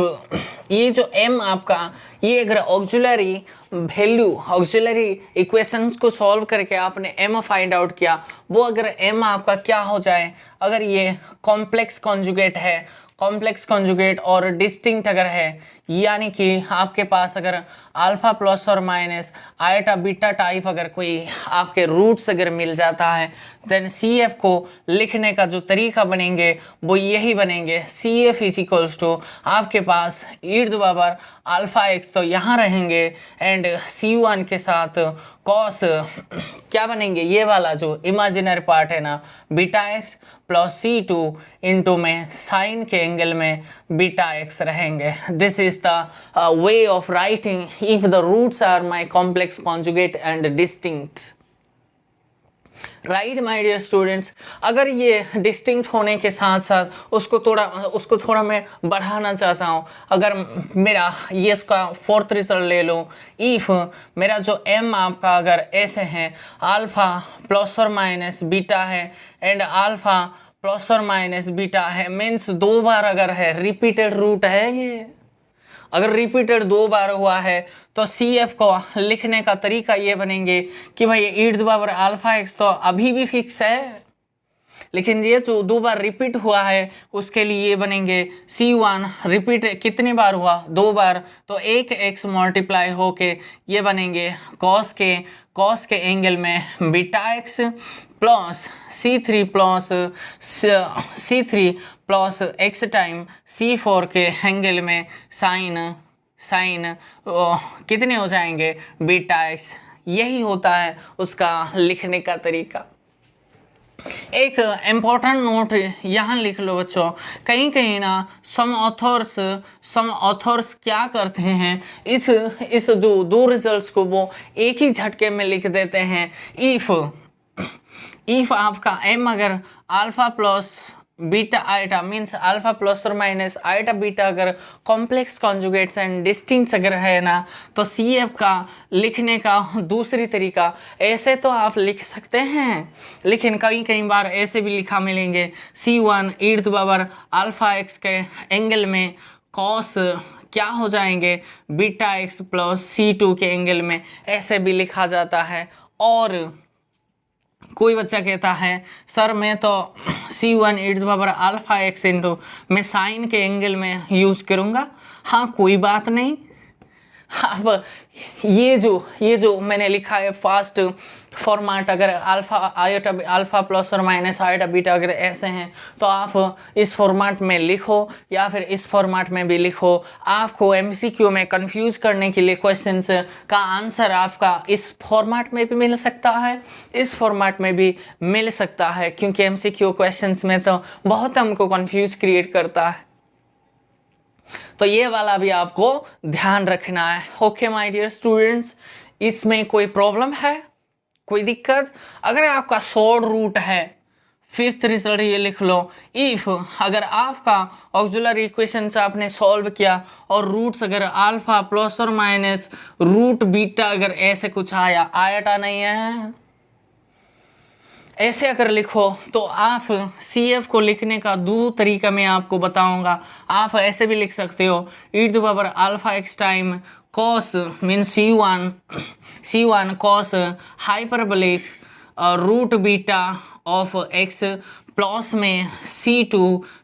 ये जो m आपका ये अगर ऑक्सिलरी वैल्यू ऑक्सिलरी इक्वेशंस को सॉल्व करके आपने m फाइंड आउट किया, वो अगर m आपका क्या हो जाए, अगर ये कॉम्प्लेक्स कॉन्जुगेट है, कॉम्प्लेक्स कॉन्जुगेट और डिस्टिंक्ट अगर है, यानी कि आपके पास अगर अल्फा प्लस और माइनस आयटा बीटा टाइप अगर कोई आपके रूट्स अगर मिल जाता है, देन सी एफ को लिखने का जो तरीका बनेंगे वो यही बनेंगे, c f is equals to आपके पास e to the power alpha x तो यहाँ रहेंगे एंड सी वन के साथ कॉस क्या बनेंगे, ये वाला जो इमेजिनरी पार्ट है ना बीटा एक्स प्लस सी टू इंटू में साइन के एंगल में बीटा एक्स रहेंगे। This is the way of writing if the roots are my complex conjugate and distinct. Right my dear students, अगर ये डिस्टिंक्ट होने के साथ साथ उसको थोड़ा मैं बढ़ाना चाहता हूँ, अगर मेरा ये इसका फोर्थ रिजल्ट ले लो, इफ मेरा जो m आपका अगर ऐसे है अल्फा प्लस और माइनस बीटा है एंड अल्फा प्लस और माइनस बीटा है, मीन्स 2 बार अगर है रिपीटेड रूट है, ये अगर रिपीटेड 2 बार हुआ है तो सी एफ को लिखने का तरीका ये बनेंगे कि भाई e to the power alpha x तो अभी भी फिक्स है, लेकिन ये जो 2 बार रिपीट हुआ है उसके लिए ये बनेंगे सी वन रिपीट कितने बार हुआ, 2 बार, तो एक एक्स मल्टीप्लाई होके ये बनेंगे कॉस के एंगल में beta x plus C3 plus x time C4 के एंगल में साइन कितने हो जाएंगे बीटा एक्स। यही होता है उसका लिखने का तरीका। एक इम्पॉर्टेंट नोट यहाँ लिख लो बच्चों, कहीं ना सम ऑथर्स क्या करते हैं, इस जो 2 रिजल्ट्स को वो एक ही झटके में लिख देते हैं। इफ आपका m अगर alpha plus beta iota means alpha plus और माइनस आइटा बीटा अगर कॉम्प्लेक्स कॉन्जुगेट्स एंड डिस्टिंक्ट्स अगर है ना, तो सी एफ का लिखने का दूसरी तरीका ऐसे तो आप लिख सकते हैं, लेकिन कई बार ऐसे भी लिखा मिलेंगे c one e to the power alpha x के एंगल में कॉस क्या हो जाएंगे बीटा एक्स प्लस सी टू के एंगल में, ऐसे भी लिखा जाता है। और कोई बच्चा कहता है सर मैं तो c one e to the power alpha x into मैं साइन के एंगल में यूज़ करूँगा। हाँ कोई बात नहीं, अब ये जो मैंने लिखा है फास्ट फॉर्मेट, अगर अल्फा प्लस और माइनस आइटा बीटा अगर ऐसे हैं तो आप इस फॉर्मेट में लिखो या फिर इस फॉर्मेट में भी लिखो। आपको एमसीक्यू में कंफ्यूज करने के लिए क्वेश्चंस का आंसर आपका इस फॉर्मेट में भी मिल सकता है, इस फॉर्मेट में भी मिल सकता है, क्योंकि एमसीक्यू क्वेश्चंस में तो बहुत हमको कंफ्यूज क्रिएट करता है। तो ये वाला भी आपको ध्यान रखना है। ओके माय डियर स्टूडेंट्स, इसमें कोई प्रॉब्लम है, कोई दिक्कत? अगर आपका शॉर्ट रूट है, 5th रिजल्ट ये लिख लो, इफ अगर आपका ऑक्सिलरी इक्वेशंस आपने सॉल्व किया और रूट्स अगर अल्फा प्लस और माइनस रूट बीटा अगर ऐसे कुछ आयटा नहीं है, ऐसे अगर लिखो तो आप सी एफ को लिखने का 2 तरीका मैं आपको बताऊंगा। आप ऐसे भी लिख सकते हो e to the power alpha x time cos mean c one cos hyperbolic root beta of x plus में C2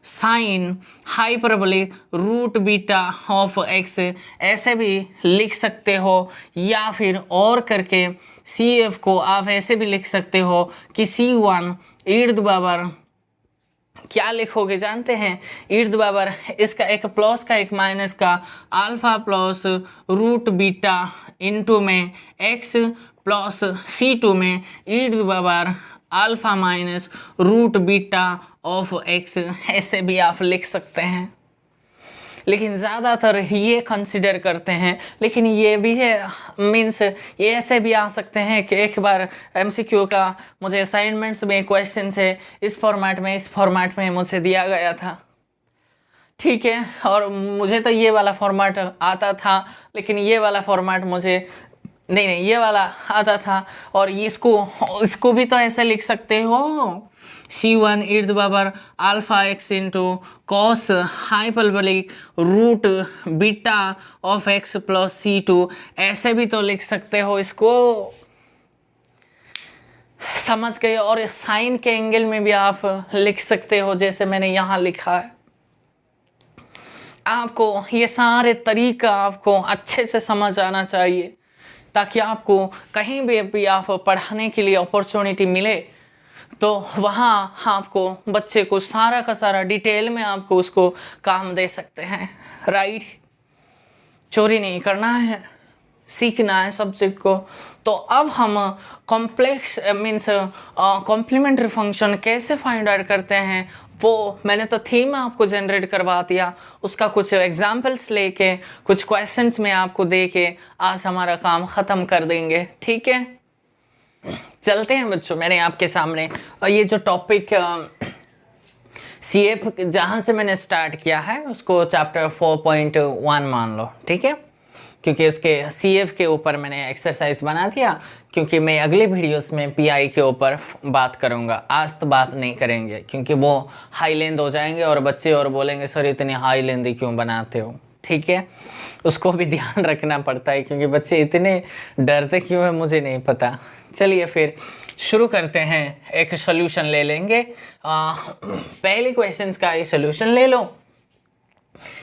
sine hyperbolic root beta of x, ऐसे भी लिख सकते हो। या फिर और करके CF को आप ऐसे भी लिख सकते हो कि C1 E to the power क्या लिखोगे जानते हैं, ई टू द पावर इसका एक प्लस का एक माइनस का alpha plus root beta into में एक्स प्लस C2 में e to the power alpha minus root beta of x, ऐसे भी आप लिख सकते हैं। लेकिन ज़्यादातर ये कंसिडर करते हैं, लेकिन ये भी है मीन्स ये ऐसे भी आ सकते हैं कि एक बार एमसीक्यू का मुझे असाइनमेंट्स में क्वेश्चन है इस फॉर्मेट में मुझसे दिया गया था, ठीक है, और मुझे तो ये वाला फॉर्मेट आता था, लेकिन ये वाला फॉर्मेट मुझे नहीं ये वाला आता था। और इसको भी तो ऐसे लिख सकते हो C1 e to the power alpha x into cos hyperbolic root beta of x plus C2, ऐसे भी तो लिख सकते हो इसको, समझ गए। और साइन के एंगल में भी आप लिख सकते हो जैसे मैंने यहाँ लिखा है। आपको ये सारे तरीका आपको अच्छे से समझ आना चाहिए ताकि आपको कहीं भी आप पढ़ाने के लिए अपॉर्चुनिटी मिले तो वहाँ आपको बच्चे को सारा का सारा डिटेल में आपको उसको काम दे सकते हैं, राइट। चोरी नहीं करना है, सीखना है सब्जेक्ट को। तो अब हम कॉम्प्लेक्स मीन्स कॉम्प्लीमेंट्री फंक्शन कैसे फाइंड आउट करते हैं वो मैंने तो थीम आपको जनरेट करवा दिया, उसका कुछ एग्जाम्पल्स लेके कुछ क्वेश्चंस में आपको दे के आज हमारा काम ख़त्म कर देंगे, ठीक है। चलते हैं बच्चों मेरे आपके सामने ये जो टॉपिक CF जहाँ से मैंने स्टार्ट किया है उसको चैप्टर 4.1 मान लो, ठीक है, क्योंकि उसके CF के ऊपर मैंने एक्सरसाइज बना दिया, क्योंकि मैं अगले वीडियोस में PI के ऊपर बात करूँगा। आज तो बात नहीं करेंगे क्योंकि वो हाई लेंथ हो जाएंगे और बच्चे और बोलेंगे सर इतनी हाई लेंथ क्यों बनाते हो, ठीक है। उसको भी ध्यान रखना पड़ता है क्योंकि बच्चे इतने डरते क्यों है मुझे नहीं पता। चलिए फिर शुरू करते हैं, एक सोल्यूशन ले लेंगे। पहले क्वेश्चन का ये सोल्यूशन ले लो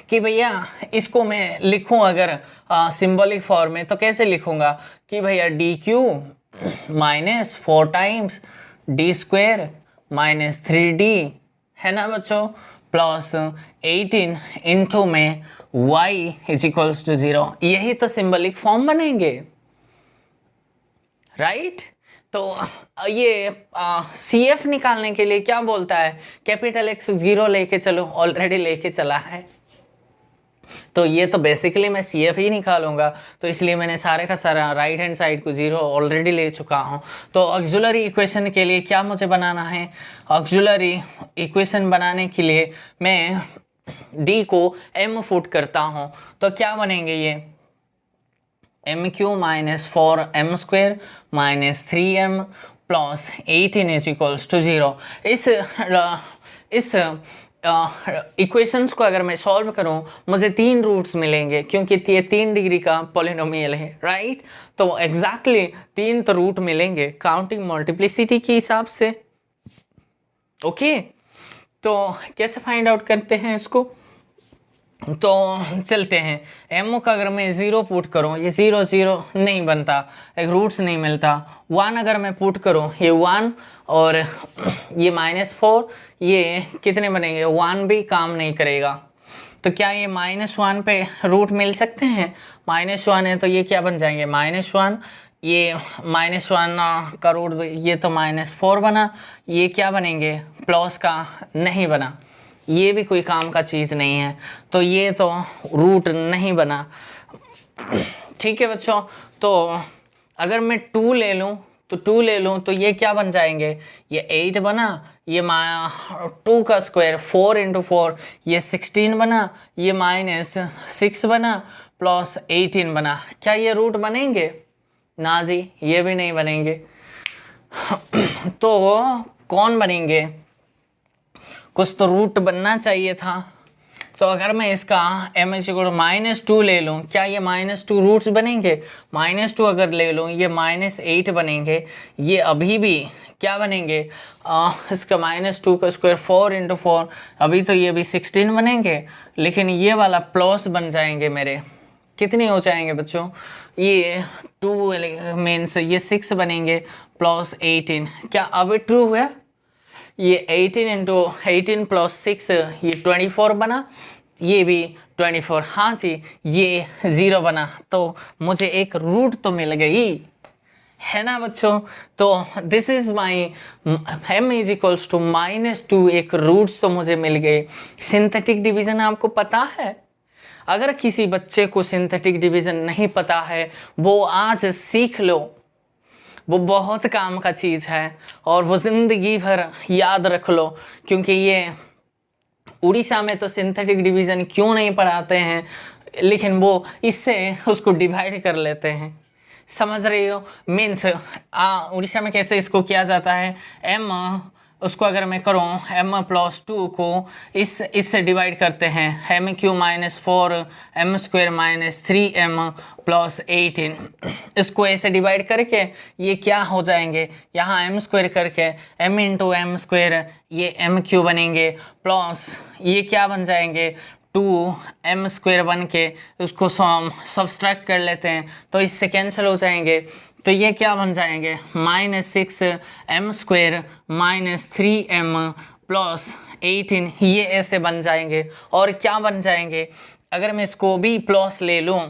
कि भैया इसको मैं लिखूं अगर सिंबॉलिक फॉर्म में तो कैसे लिखूंगा कि भैया DQ minus 4 times D square minus 3D है ना बच्चों, प्लस 18 इंटू में y इज इक्वल्स टू 0। यही तो सिंबॉलिक फॉर्म बनेंगे, राइट। तो ये CF निकालने के लिए क्या बोलता है, कैपिटल X 0 लेके चलो, ऑलरेडी लेके चला है। तो ये तो बेसिकली मैं CF ही निकालूंगा, तो इसलिए मैंने सारे का सारा राइट हैंड साइड को 0 ऑलरेडी ले चुका हूँ। तो ऑक्सिलरी इक्वेशन के लिए क्या मुझे बनाना है, ऑक्सिलरी इक्वेशन बनाने के लिए मैं D को M फुट करता हूँ, तो क्या बनेंगे ये MQ minus 4M square minus 3M plus 18 is equals to 0। इस इक्वेशंस को अगर मैं सॉल्व करूं मुझे 3 रूट्स मिलेंगे क्योंकि ये 3 डिग्री का पॉलिनोमियल है, राइट। तो एग्जैक्टली 3 तो रूट मिलेंगे काउंटिंग मल्टीप्लिसिटी के हिसाब से, ओके। तो कैसे फाइंड आउट करते हैं इसको, तो चलते हैं। M का अगर मैं 0 पुट करूँ ये 0 0 नहीं बनता, एक रूट्स नहीं मिलता। 1 अगर मैं पुट करूँ ये 1 और ये -4, ये कितने बनेंगे, 1 भी काम नहीं करेगा। तो क्या ये -1 पे रूट मिल सकते हैं, -1 है तो ये क्या बन जाएंगे -1, ये -1 का रूट ये तो -4 बना, ये क्या बनेंगे प्लस का नहीं बना, ये भी कोई काम का चीज़ नहीं है, तो ये तो रूट नहीं बना, ठीक है बच्चों। तो अगर मैं 2 ले लूँ तो ये क्या बन जाएंगे, ये 8 बना, ये 2 का स्क्वायर 4 इंटू 4 ये 16 बना, ये -6 बना प्लस 18 बना। क्या ये रूट बनेंगे, ना जी ये भी नहीं बनेंगे। तो कौन बनेंगे, कुछ तो रूट बनना चाहिए था। तो अगर मैं इसका m=-2 ले लूँ, क्या ये -2 रूट्स बनेंगे, -2 अगर ले लूँ ये -8 बनेंगे, ये अभी भी क्या बनेंगे, इसका -2 का स्क्वायर 4 इंटू 4 अभी तो ये भी 16 बनेंगे, लेकिन ये वाला प्लस बन जाएंगे मेरे, कितने हो जाएंगे बच्चों, ये 2 मीन्स ये 6 बनेंगे प्लस 18, क्या अब ट्रू हुआ, ये 18 इंटू 18 प्लस 6 ये 24 बना, ये भी 24, हाँ जी ये 0 बना। तो मुझे एक रूट तो मिल गई है ना बच्चों। तो this is my m is equals to -2, एक रूट्स तो मुझे मिल गए। सिंथेटिक डिवीज़न आपको पता है, अगर किसी बच्चे को सिंथेटिक डिवीज़न नहीं पता है वो आज सीख लो, वो बहुत काम का चीज़ है और वो ज़िंदगी भर याद रख लो, क्योंकि ये उड़ीसा में तो सिंथेटिक डिवीज़न क्यों नहीं पढ़ाते हैं, लेकिन वो इससे उसको डिवाइड कर लेते हैं, समझ रही हो। मीन्स उड़ीसा में कैसे इसको किया जाता है, m उसको अगर मैं करूँ m प्लस 2 को इससे डिवाइड करते हैं, M cube minus 4 M square minus 3m plus 18, इसको ऐसे डिवाइड करके ये क्या हो जाएंगे, यहाँ m स्क्वायर करके m इंटू एम स्क्वायर ये m क्यू बनेंगे, प्लस ये क्या बन जाएंगे 2m स्क्वायर बन के उसको सब्सट्रैक्ट कर लेते हैं तो इससे कैंसिल हो जाएंगे, तो ये क्या बन जाएंगे -6m square minus 3m plus 18, ये ऐसे बन जाएंगे। और क्या बन जाएंगे, अगर मैं इसको भी प्लस ले लूँ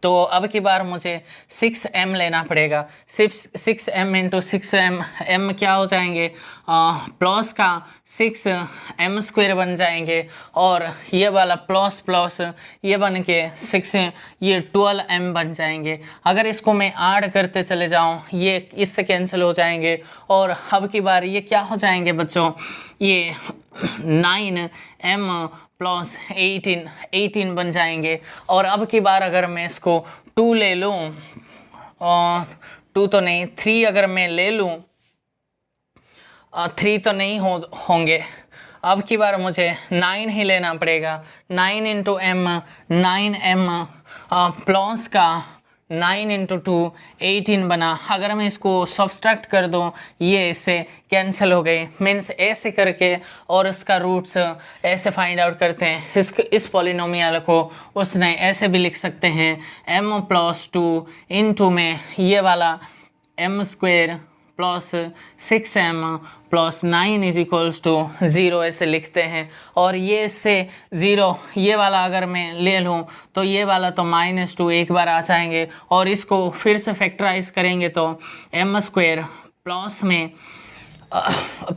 तो अब की बार मुझे 6m लेना पड़ेगा, 6m इंटू 6m, m क्या हो जाएंगे प्लस का 6m स्क्वायर बन जाएंगे, और ये वाला प्लस प्लस ये बन के 6 ये 12m बन जाएंगे। अगर इसको मैं ऐड करते चले जाऊँ ये इससे कैंसिल हो जाएंगे, और अब की बार ये क्या हो जाएंगे बच्चों, ये 9m प्लस 18 बन जाएंगे। और अब की बार अगर मैं इसको 2 ले लूँ, 2 तो नहीं 3 अगर मैं ले लूँ, 3 तो नहीं होंगे, अब की बार मुझे 9 ही लेना पड़ेगा, 9 इंटू एम 9m प्लस का 9 इंटू 2 18 बना। अगर मैं इसको सब्सट्रैक्ट कर दूँ ये इससे कैंसिल हो गई, मीन्स ऐसे करके और इसका रूट्स ऐसे फाइंड आउट करते हैं। इस पॉलिनोमियल को उसने ऐसे भी लिख सकते हैं m प्लस 2 इंटू में ये वाला m square plus 6m plus 9 is equals to 0 ऐसे लिखते हैं। और ये से 0 ये वाला अगर मैं ले लूँ तो ये वाला तो -2 एक बार आ जाएंगे, और इसको फिर से फैक्टराइज करेंगे तो m स्क्वायर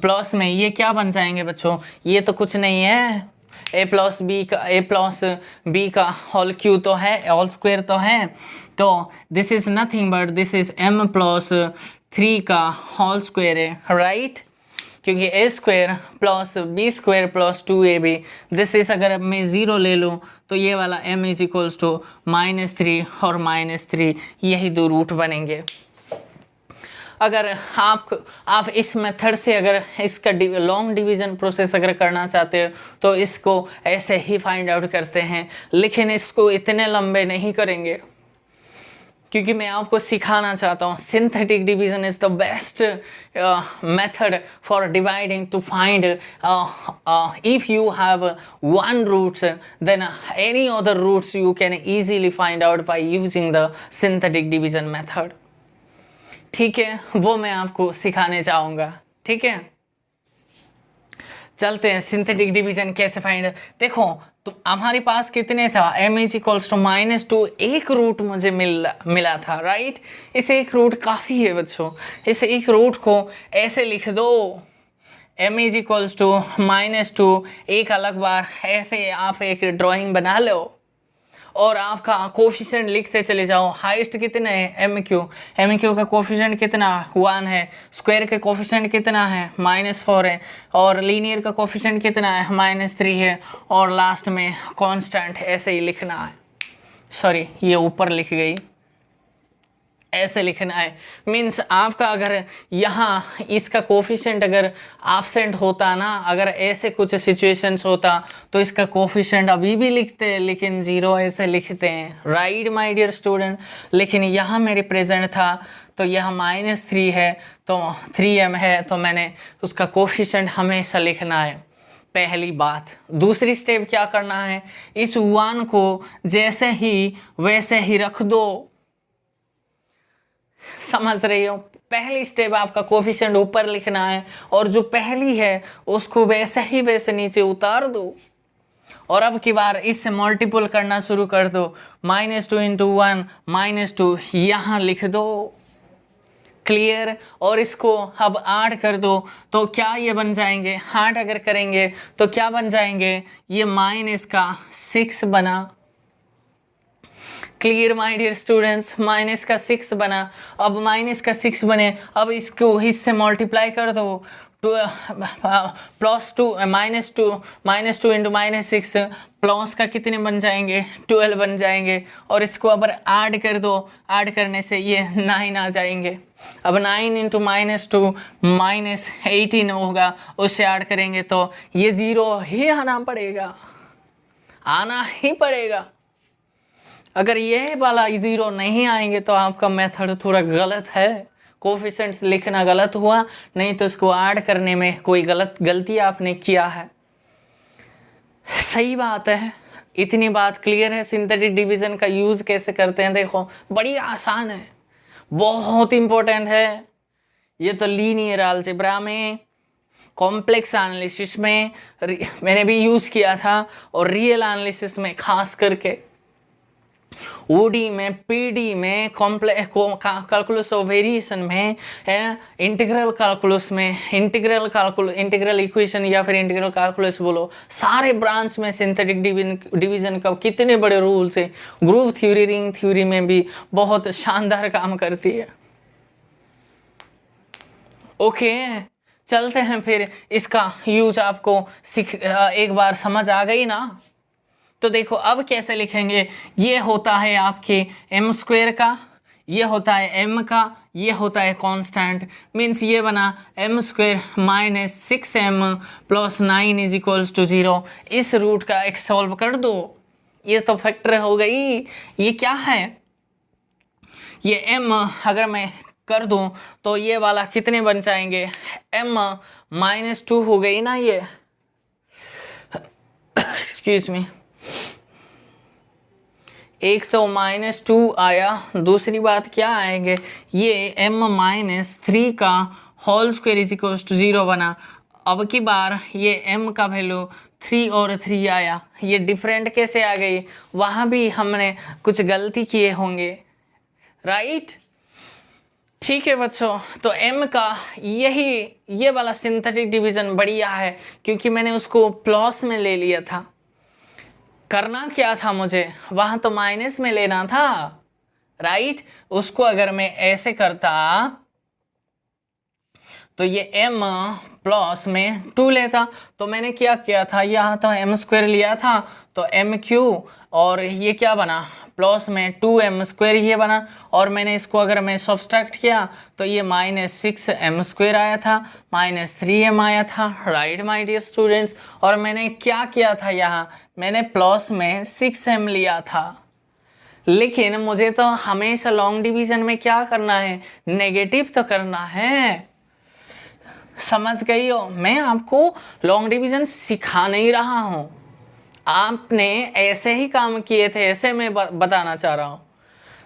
प्लस में ये क्या बन जाएंगे बच्चों, ये तो कुछ नहीं है a प्लस बी का होल क्यू तो है, होल स्क्वायर तो है, तो this is nothing but this is m plus 3 का होल स्क्वायर है, राइट, क्योंकि a square plus b square plus 2ab, this is अगर मैं 0 ले लूँ तो ये वाला m इज इक्वल्स टू -3 और -3, यही दो रूट बनेंगे। अगर आप इस मेथड से अगर इसका लॉन्ग डिवीज़न प्रोसेस अगर करना चाहते हो तो इसको ऐसे ही फाइंड आउट करते हैं, लेकिन इसको इतने लंबे नहीं करेंगे क्योंकि मैं आपको सिखाना चाहता हूँ synthetic division is the best method for dividing to find if you have one roots then any other roots you can easily find out by using the synthetic division method। ठीक है, वो मैं आपको सिखाने चाहूँगा। ठीक है, चलते हैं सिंथेटिक डिवीजन कैसे फाइंड। देखो तो हमारे पास कितने था m इज इक्वल्स टू -2, एक रूट मुझे मिला था, राइट। इस एक रूट काफ़ी है बच्चों, इस एक रूट को ऐसे लिख दो m इज इक्वल्स टू -2, एक अलग बार ऐसे आप एक ड्राइंग बना लो और आपका कोफिशिएंट लिखते चले जाओ। हाईएस्ट कितने हैं एम क्यू का कोफिशिएंट कितना 1 है, स्क्वायर के कोफिशिएंट कितना है -4 है, और लीनियर का कोफिशिएंट कितना है -3 है, और लास्ट में कांस्टेंट ऐसे ही लिखना है। सॉरी ये ऊपर लिख गई, ऐसे लिखना है। मीन्स आपका अगर यहाँ इसका कोफिशिएंट अगर एब्सेंट होता ना, अगर ऐसे कुछ सिचुएशंस होता तो इसका कोफिशिएंट अभी भी लिखते हैं लेकिन 0 ऐसे लिखते हैं, राइट माय डियर स्टूडेंट। लेकिन यहाँ मेरे प्रेजेंट था तो यह -3 है तो 3m है, तो मैंने उसका कोफिशिएंट हमेशा लिखना है, पहली बात। दूसरी स्टेप क्या करना है, इस 1 को जैसे ही वैसे ही रख दो, समझ रही हो। पहली स्टेप आपका कोफिशिएंट ऊपर लिखना है और जो पहली है उसको वैसे ही वैसे नीचे उतार दो, और अब की बार इससे मल्टीपल करना शुरू कर दो। -2 इंटू 1 -2 यहाँ लिख दो, क्लियर। और इसको अब ऐड कर दो तो क्या ये बन जाएंगे, ऐड अगर करेंगे तो क्या बन जाएंगे, ये -6 बना, clear my dear students, minus का 6 बना। अब माइनस का 6 बने, अब इसको इससे मल्टीप्लाई कर दो, +2 -2 इंटू -6 प्लस का कितने बन जाएंगे, 12 बन जाएंगे। और इसको अब ऐड कर दो, ऐड करने से ये 9 आ जाएंगे। अब 9 इंटू -2 -18 होगा, उससे ऐड करेंगे तो ये 0 ही आना पड़ेगा, आना ही पड़ेगा। अगर ये वाला 0 नहीं आएंगे तो आपका मेथड थोड़ा गलत है, कोफिशिएंट्स लिखना गलत हुआ, नहीं तो इसको ऐड करने में कोई गलती आपने किया है। सही बात है, इतनी बात क्लियर है। सिंथेटिक डिवीजन का यूज़ कैसे करते हैं देखो, बड़ी आसान है, बहुत इंपॉर्टेंट है। ये तो लीनियर अलजेब्रा में, कॉम्प्लेक्स एनालिसिस में मैंने भी यूज़ किया था, और रियल एनालिसिस में खास करके, ओडी में, पीडी में, कैलकुलस ऑफ वेरिएशन में, इंटीग्रल कैलकुलस में, इंटीग्रल इक्वेशन या फिर इंटीग्रल कैलकुलस बोलो, सारे ब्रांच में सिंथेटिक डिवीजन का कितने बड़े रूल्स है। ग्रुप थ्योरी, रिंग थ्योरी में भी बहुत शानदार काम करती है। ओके, चलते हैं फिर। इसका यूज आपको एक बार समझ आ गई ना, तो देखो अब कैसे लिखेंगे। ये होता है आपके m² का, ये होता है m का, ये होता है कांस्टेंट, मीन्स ये बना m² - 6m + 9 = 0। इस रूट का एक सॉल्व कर दो, ये तो फैक्टर हो गई। ये क्या है, ये m अगर मैं कर दूं तो ये वाला कितने बन जाएंगे, m - 2 हो गई ना ये, एक्सक्यूज मी। एक तो -2 आया, दूसरी बात क्या आएंगे, ये m - 3 का होल स्क्वायर = 0 बना। अब की बार ये m का वैल्यू 3 और 3 आया, ये डिफरेंट कैसे आ गई, वहाँ भी हमने कुछ गलती किए होंगे, राइट। ठीक है बच्चों, तो m का ये वाला सिंथेटिक डिवीजन बढ़िया है, क्योंकि मैंने उसको प्लस में ले लिया था। करना क्या था मुझे, वहां तो माइनस में लेना था, राइट। उसको अगर मैं ऐसे करता तो ये m प्लस में 2 लेता, तो मैंने क्या किया था, यहाँ तो m² लिया था, तो m³ और ये क्या बना, प्लस में 2m² ये बना। और मैंने इसको अगर मैं सब्सट्रैक्ट किया तो ये -6m² आया था, -3m आया था, राइट माय डियर स्टूडेंट्स। और मैंने क्या किया था, यहाँ मैंने प्लस में 6m लिया था, लेकिन मुझे तो हमेशा लॉन्ग डिवीजन में क्या करना है, नेगेटिव तो करना है। समझ गई हो, मैं आपको लॉन्ग डिवीजन सिखा नहीं रहा हूं, आपने ऐसे ही काम किए थे, ऐसे मैं बताना चाह रहा हूं।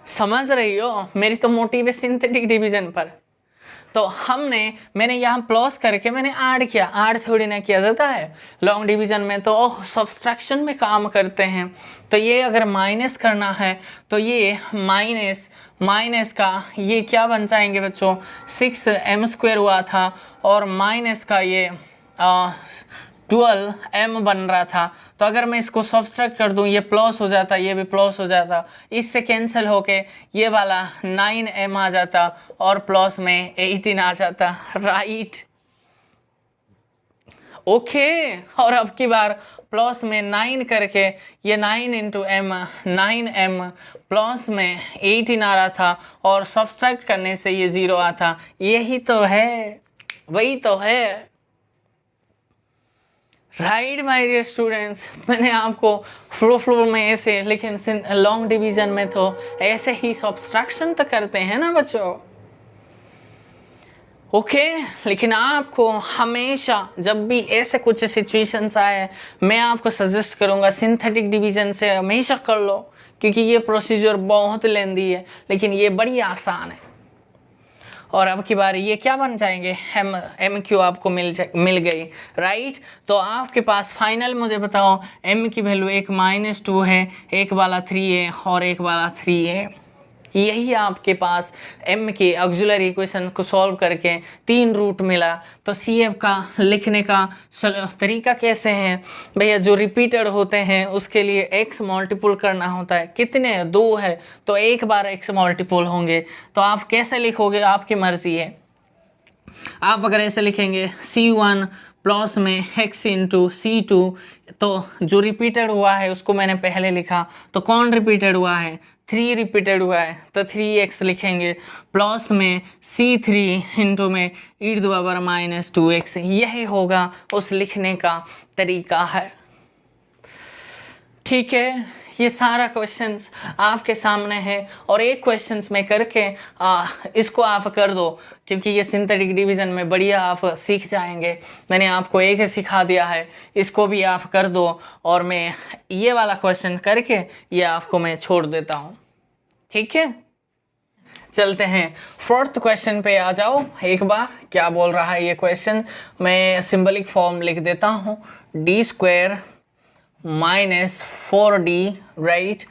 समझ रही हो, मेरी तो मोटिव है सिंथेटिक डिवीजन पर। तो मैंने यहाँ प्लस करके मैंने ऐड किया, ऐड थोड़ी ना किया जाता है लॉन्ग डिवीजन में, तो सब्सट्रैक्शन में काम करते हैं। तो ये अगर माइनस करना है तो ये माइनस का ये क्या बन जाएंगे बच्चों, 6m² हुआ था, और माइनस का ये 12m बन रहा था। तो अगर मैं इसको सब्सट्रैक्ट कर दूं, ये प्लस हो जाता, ये भी प्लस हो जाता, इससे कैंसिल होके ये वाला 9m आ जाता और प्लस में 18 आ जाता, राइट। ओके, और अब की बार प्लस में 9 करके ये 9 इंटू m 9m प्लस में 18 आ रहा था, और सब्सट्रैक्ट करने से ये 0 आता। यही तो है, वही तो है, राइट माय डियर स्टूडेंट्स। मैंने आपको फ्लो में ऐसे, लेकिन लॉन्ग डिवीजन में तो ऐसे ही सब्सट्रैक्शन तो करते हैं ना बच्चों, ओके। लेकिन आपको हमेशा जब भी ऐसे कुछ सिचुएशंस आए, मैं आपको सजेस्ट करूंगा सिंथेटिक डिवीजन से हमेशा कर लो, क्योंकि ये प्रोसीजर बहुत लेंदी है, लेकिन ये बड़ी आसान है। और अब की बार ये क्या बन जाएंगे, m/q आपको मिल गई, राइट। तो आपके पास फाइनल मुझे बताओ m की वैल्यू एक -2 है, एक वाला 3 है और एक वाला 3 है, यही आपके पास m की ऑक्सिलरी इक्वेशन को सॉल्व करके 3 रूट मिला। तो CF का लिखने का तरीका कैसे है भैया, जो रिपीटेड होते हैं उसके लिए x मल्टीपल करना होता है। कितने, 2 है तो एक बार x मल्टीपल होंगे। तो आप कैसे लिखोगे आपकी मर्जी है। आप अगर ऐसे लिखेंगे C1 प्लस में x इंटू C2, तो जो रिपीटेड हुआ है उसको मैंने पहले लिखा, तो कौन रिपीटेड हुआ है, 3 रिपीटेड हुआ है तो 3x लिखेंगे, प्लस में C3 इंटू में e⁻⁻2x। यही होगा उस लिखने का तरीका है। ठीक है, ये सारा क्वेश्चंस आपके सामने है और एक क्वेश्चंस में करके इसको आप कर दो, क्योंकि ये सिंथेटिक डिवीज़न में बढ़िया आप सीख जाएंगे। मैंने आपको एक ही सिखा दिया है, इसको भी आप कर दो और मैं ये वाला क्वेश्चन करके ये आपको मैं छोड़ देता हूँ। ठीक है, चलते हैं 4th क्वेश्चन पे आ जाओ। एक बार क्या बोल रहा है ये क्वेश्चन, मैं सिंबलिक फॉर्म लिख देता हूँ, d² minus 4d right,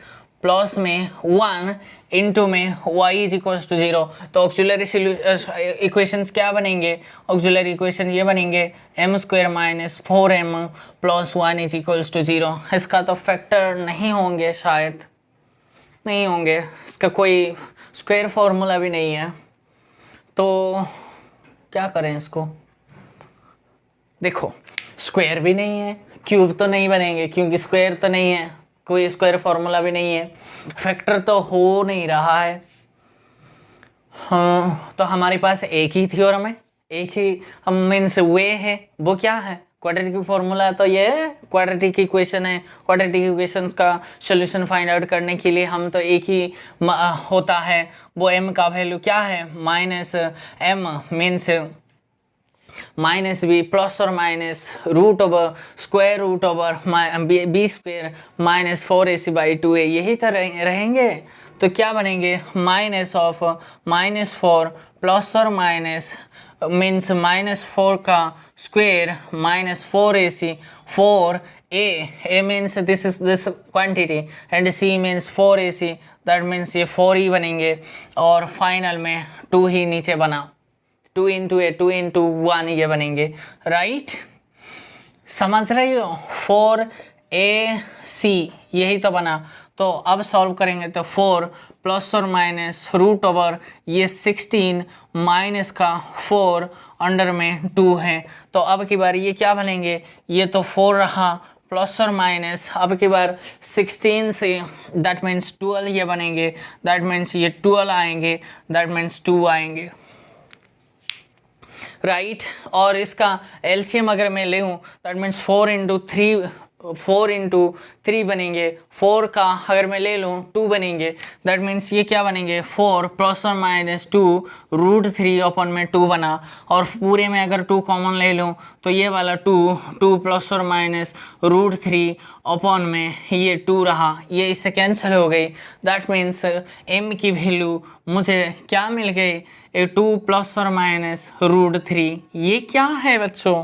plus में 1 इंटू में y इज इक्वल्स टू 0। तो ऑक्सिलरी इक्वेशंस क्या बनेंगे, ऑक्सिलरी इक्वेशन ये बनेंगे m² minus 4m plus 1 is equals to 0। इसका तो फैक्टर नहीं होंगे, शायद नहीं होंगे, इसका कोई स्क्वायर फॉर्मूला भी नहीं है। तो क्या करें इसको, देखो स्क्वायर भी नहीं है, क्यूब तो नहीं बनेंगे क्योंकि स्क्वायर तो नहीं है, कोई स्क्वायर फॉर्मूला भी नहीं है, फैक्टर तो हो नहीं रहा है। हाँ, तो हमारे पास एक ही थ्योरम है, एक ही हम मीन्स वे है, वो क्या है, क्वाड्रेटिक फॉर्मूला। तो ये क्वाड्रेटिक इक्वेशन है, क्वाड्रेटिक इक्वेशंस का सोल्यूशन फाइंड आउट करने के लिए हम तो एक ही होता है, वो m का वैल्यू क्या है, -m मीन्स -b प्लस और minus root over square root over b² minus 4ac/2a, यही तो रहेंगे। तो क्या बनेंगे, -4 प्लस और माइनस मीन्स -4 का square minus 4ac, 4a means this is this quantity and c means 4ac, that means ये 4 ही बनेंगे और फाइनल में 2 ही नीचे बना, 2 इंटू ए 2 इंटू 1 ये बनेंगे, राइट। समझ रही हो, 4ac यही तो बना। तो अब सॉल्व करेंगे तो 4 प्लस और माइनस रूट ओवर ये 16 माइनस का 4 अंडर में 2 है। तो अब की बार ये क्या बनेंगे, ये तो 4 रहा प्लस और माइनस, अब की बार 16 से दैट मीन्स 12 ये बनेंगे, दैट मीन्स ये 12 आएंगे, दैट मीन्स 2 आएंगे, राइट। और इसका एलसीएम अगर मैं लेऊँ दैट मीन्स 4 इंटू 3 बनेंगे, 4 का अगर मैं ले लूँ 2 बनेंगे, दैट मीन्स ये क्या बनेंगे, 4 प्लस और माइनस 2 √3 अपन में 2 बना, और पूरे में अगर 2 कॉमन ले लूँ तो ये वाला 2 प्लस और माइनस √3 अपन में ये 2 रहा, ये इससे कैंसिल हो गई। दैट मीन्स m की वैल्यू मुझे क्या मिल गई, 2 प्लस और माइनस √3। ये क्या है बच्चों,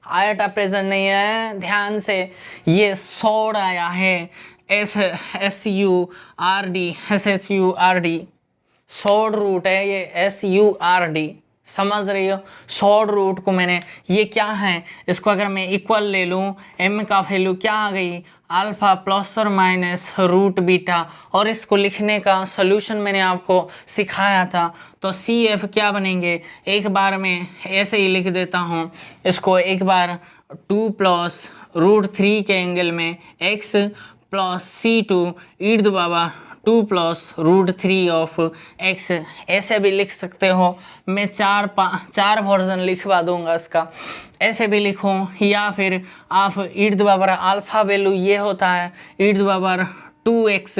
आयटा प्रेजेंट नहीं है, ध्यान से, ये सॉर्ड आया है, SURD सॉर्ड रूट है ये, SURD, समझ रही हो, सॉर्ड रूट को मैंने, ये क्या है, इसको अगर मैं इक्वल ले लूँ, m का वैल्यू क्या आ गई, अल्फा प्लस और माइनस √β, और इसको लिखने का सॉल्यूशन मैंने आपको सिखाया था। तो CF क्या बनेंगे, एक बार मैं ऐसे ही लिख देता हूँ इसको, एक बार 2 प्लस √3 के एंगल में x plus C2 e⁻² plus √3 of x, ऐसे भी लिख सकते हो। मैं चार वर्जन लिखवा दूंगा इसका, ऐसे भी लिखूं, या फिर आप अल्फा वैल्यू ये होता है e⁻²x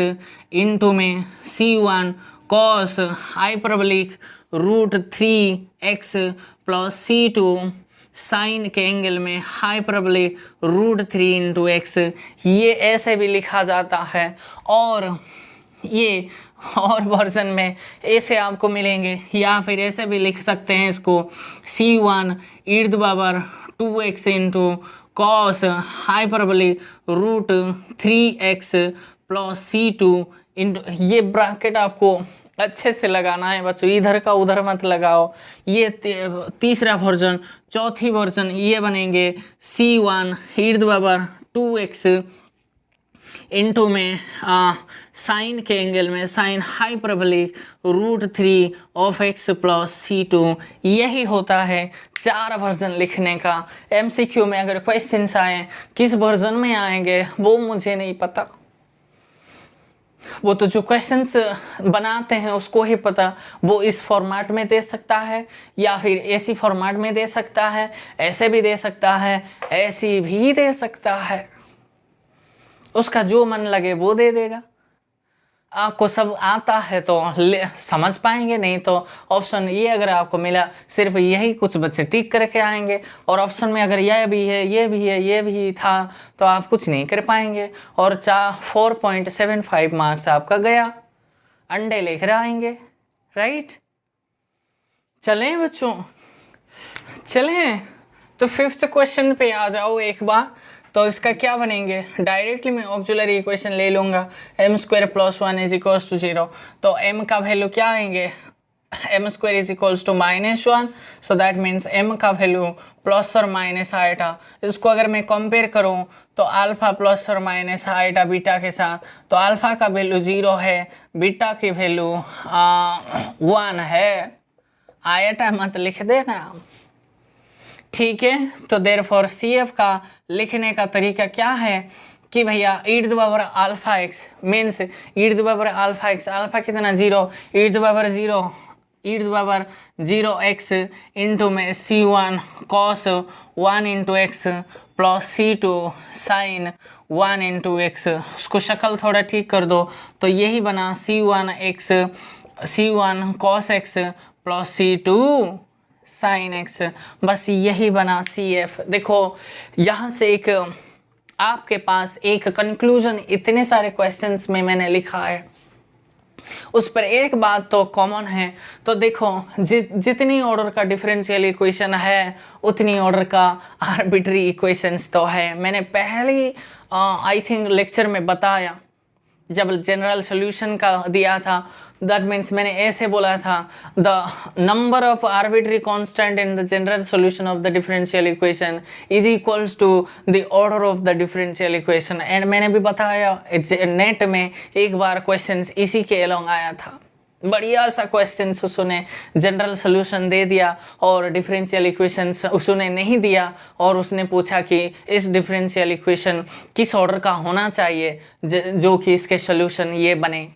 इंटू में C1 cos hyperbolic √3x plus C2 sine के एंगल में हाइपरबोलिक √3 इंटू x, ये ऐसे भी लिखा जाता है। और ये और वर्जन में ऐसे आपको मिलेंगे, या फिर ऐसे भी लिख सकते हैं इसको, C1 e⁻²x into cos hyperbolic √3x plus C2 ये ब्रैकेट आपको अच्छे से लगाना है बच्चों, इधर का उधर मत लगाओ। ये तीसरा वर्जन, चौथी वर्जन ये बनेंगे C1 e⁻² इंटू में साइन के एंगल में sine hyperbolic √3 of x plus C2। यही होता है 4 वर्जन लिखने का। MCQ में अगर क्वेश्चंस आए, किस वर्जन में आएंगे वो मुझे नहीं पता, वो तो जो क्वेश्चंस बनाते हैं उसको ही पता। वो इस फॉर्मेट में दे सकता है या फिर ऐसी फॉर्मेट में दे सकता है, ऐसे भी दे सकता है, ऐसी भी दे सकता है, उसका जो मन लगे वो दे देगा। आपको सब आता है तो समझ पाएंगे, नहीं तो ऑप्शन ये अगर आपको मिला सिर्फ यही कुछ बच्चे टिक करके आएंगे, और ऑप्शन में अगर यह भी है, ये भी है, ये भी था, तो आप कुछ नहीं कर पाएंगे और 4.75 मार्क्स आपका गया, अंडे लेकर आएंगे। राइट, चलें बच्चों, चलें। तो 5th क्वेश्चन पे आ जाओ एक बार। तो इसका क्या बनेंगे, डायरेक्टली मैं ऑक्सिलरी इक्वेशन ले लूँगा, m² + 1 = 0। तो m का वैल्यू क्या आएंगे, m² = -1, so that means m का वैल्यू ± आएगा। इसको अगर मैं कंपेयर करूँ तो अल्फा ± आएगा बीटा के साथ, तो अल्फा का वैल्यू 0 है, बीटा की वैल्यू 1 है। आएटा मत लिख देना, ठीक है। तो देयरफॉर CF का लिखने का तरीका क्या है कि भैया e⁻⁴x मीन्स e⁻⁴x, अल्फा कितना 0, e⁻0x इंटू में C1 cos 1 × x plus C2 sin 1 × x। उसको शक्ल थोड़ा ठीक कर दो तो यही बना C1 cos x plus C2 sin x, बस यही बना CF। देखो यहाँ से एक आपके पास एक कंक्लूजन इतने सारे क्वेश्चंस में मैंने लिखा है, उस पर एक बात तो कॉमन है। तो देखो जितनी ऑर्डर का डिफरेंशियल इक्वेशन है उतनी ऑर्डर का आर्बिट्री इक्वेशंस तो है। मैंने पहले आई थिंक लेक्चर में बताया जब जनरल सॉल्यूशन का दिया था, दैट मीन्स मैंने ऐसे बोला था the number of arbitrary constant in the general solution of the differential equation is equals to the order of the differential equation. And मैंने भी बताया नेट में एक बार क्वेश्चंस इसी के अलोंग आया था, बढ़िया सा क्वेश्चन उसने जनरल सॉल्यूशन दे दिया और डिफरेंशियल इक्वेशंस उसने नहीं दिया, और उसने पूछा कि इस डिफरेंशियल इक्वेशन किस ऑर्डर का होना चाहिए जो कि इसके सॉल्यूशन ये बने।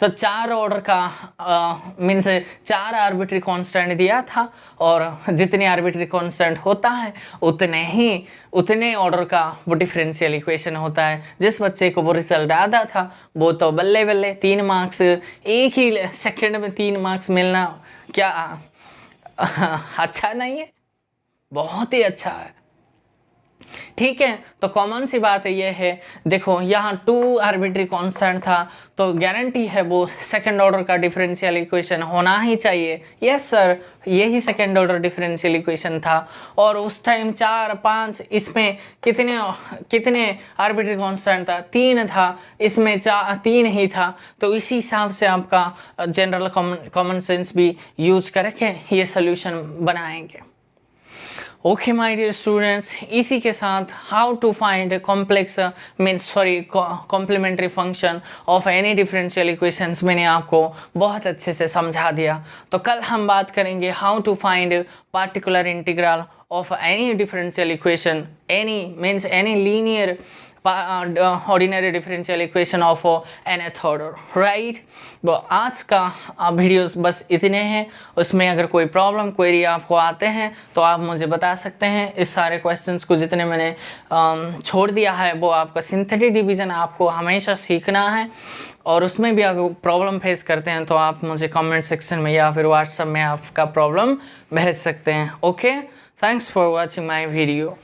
तो 4 ऑर्डर का मीन्स 4 आर्बिट्री कांस्टेंट दिया था, और जितने आर्बिट्री कांस्टेंट होता है उतने ऑर्डर का वो डिफरेंशियल इक्वेशन होता है। जिस बच्चे को वो रिजल्ट आता था वो तो बल्ले बल्ले 3 मार्क्स, एक ही सेकंड में 3 मार्क्स मिलना क्या अच्छा नहीं है, बहुत ही अच्छा है। ठीक है, तो कॉमन सी बात ये है, देखो यहाँ 2 आर्बिट्री कांस्टेंट था तो गारंटी है वो सेकंड ऑर्डर का डिफरेंशियल इक्वेशन होना ही चाहिए। यस सर, यही सेकंड ऑर्डर डिफरेंशियल इक्वेशन था, और उस टाइम 4, 5 इसमें कितने आर्बिट्री कांस्टेंट था, 3 था, इसमें 3 ही था। तो इसी हिसाब से आपका जनरल कॉमन सेंस भी यूज करके ये सोल्यूशन बनाएंगे। ओके माय डियर स्टूडेंट्स, इसी के साथ how to find complex complementary function of any differential equations मैंने आपको बहुत अच्छे से समझा दिया। तो कल हम बात करेंगे how to find particular integral of any differential equation, any means any linear ordinary differential equation of nth order. Right, वो आज का वीडियोस बस इतने हैं। उसमें अगर कोई प्रॉब्लम क्वेरी आपको आते हैं तो आप मुझे बता सकते हैं। इस सारे क्वेश्चंस को जितने मैंने छोड़ दिया है वो आपका सिंथेटिक डिवीज़न आपको हमेशा सीखना है, और उसमें भी अगर प्रॉब्लम फेस करते हैं तो आप मुझे कमेंट सेक्शन में या फिर व्हाट्सएप में आपका प्रॉब्लम भेज सकते हैं। Okay, thanks for watching my video.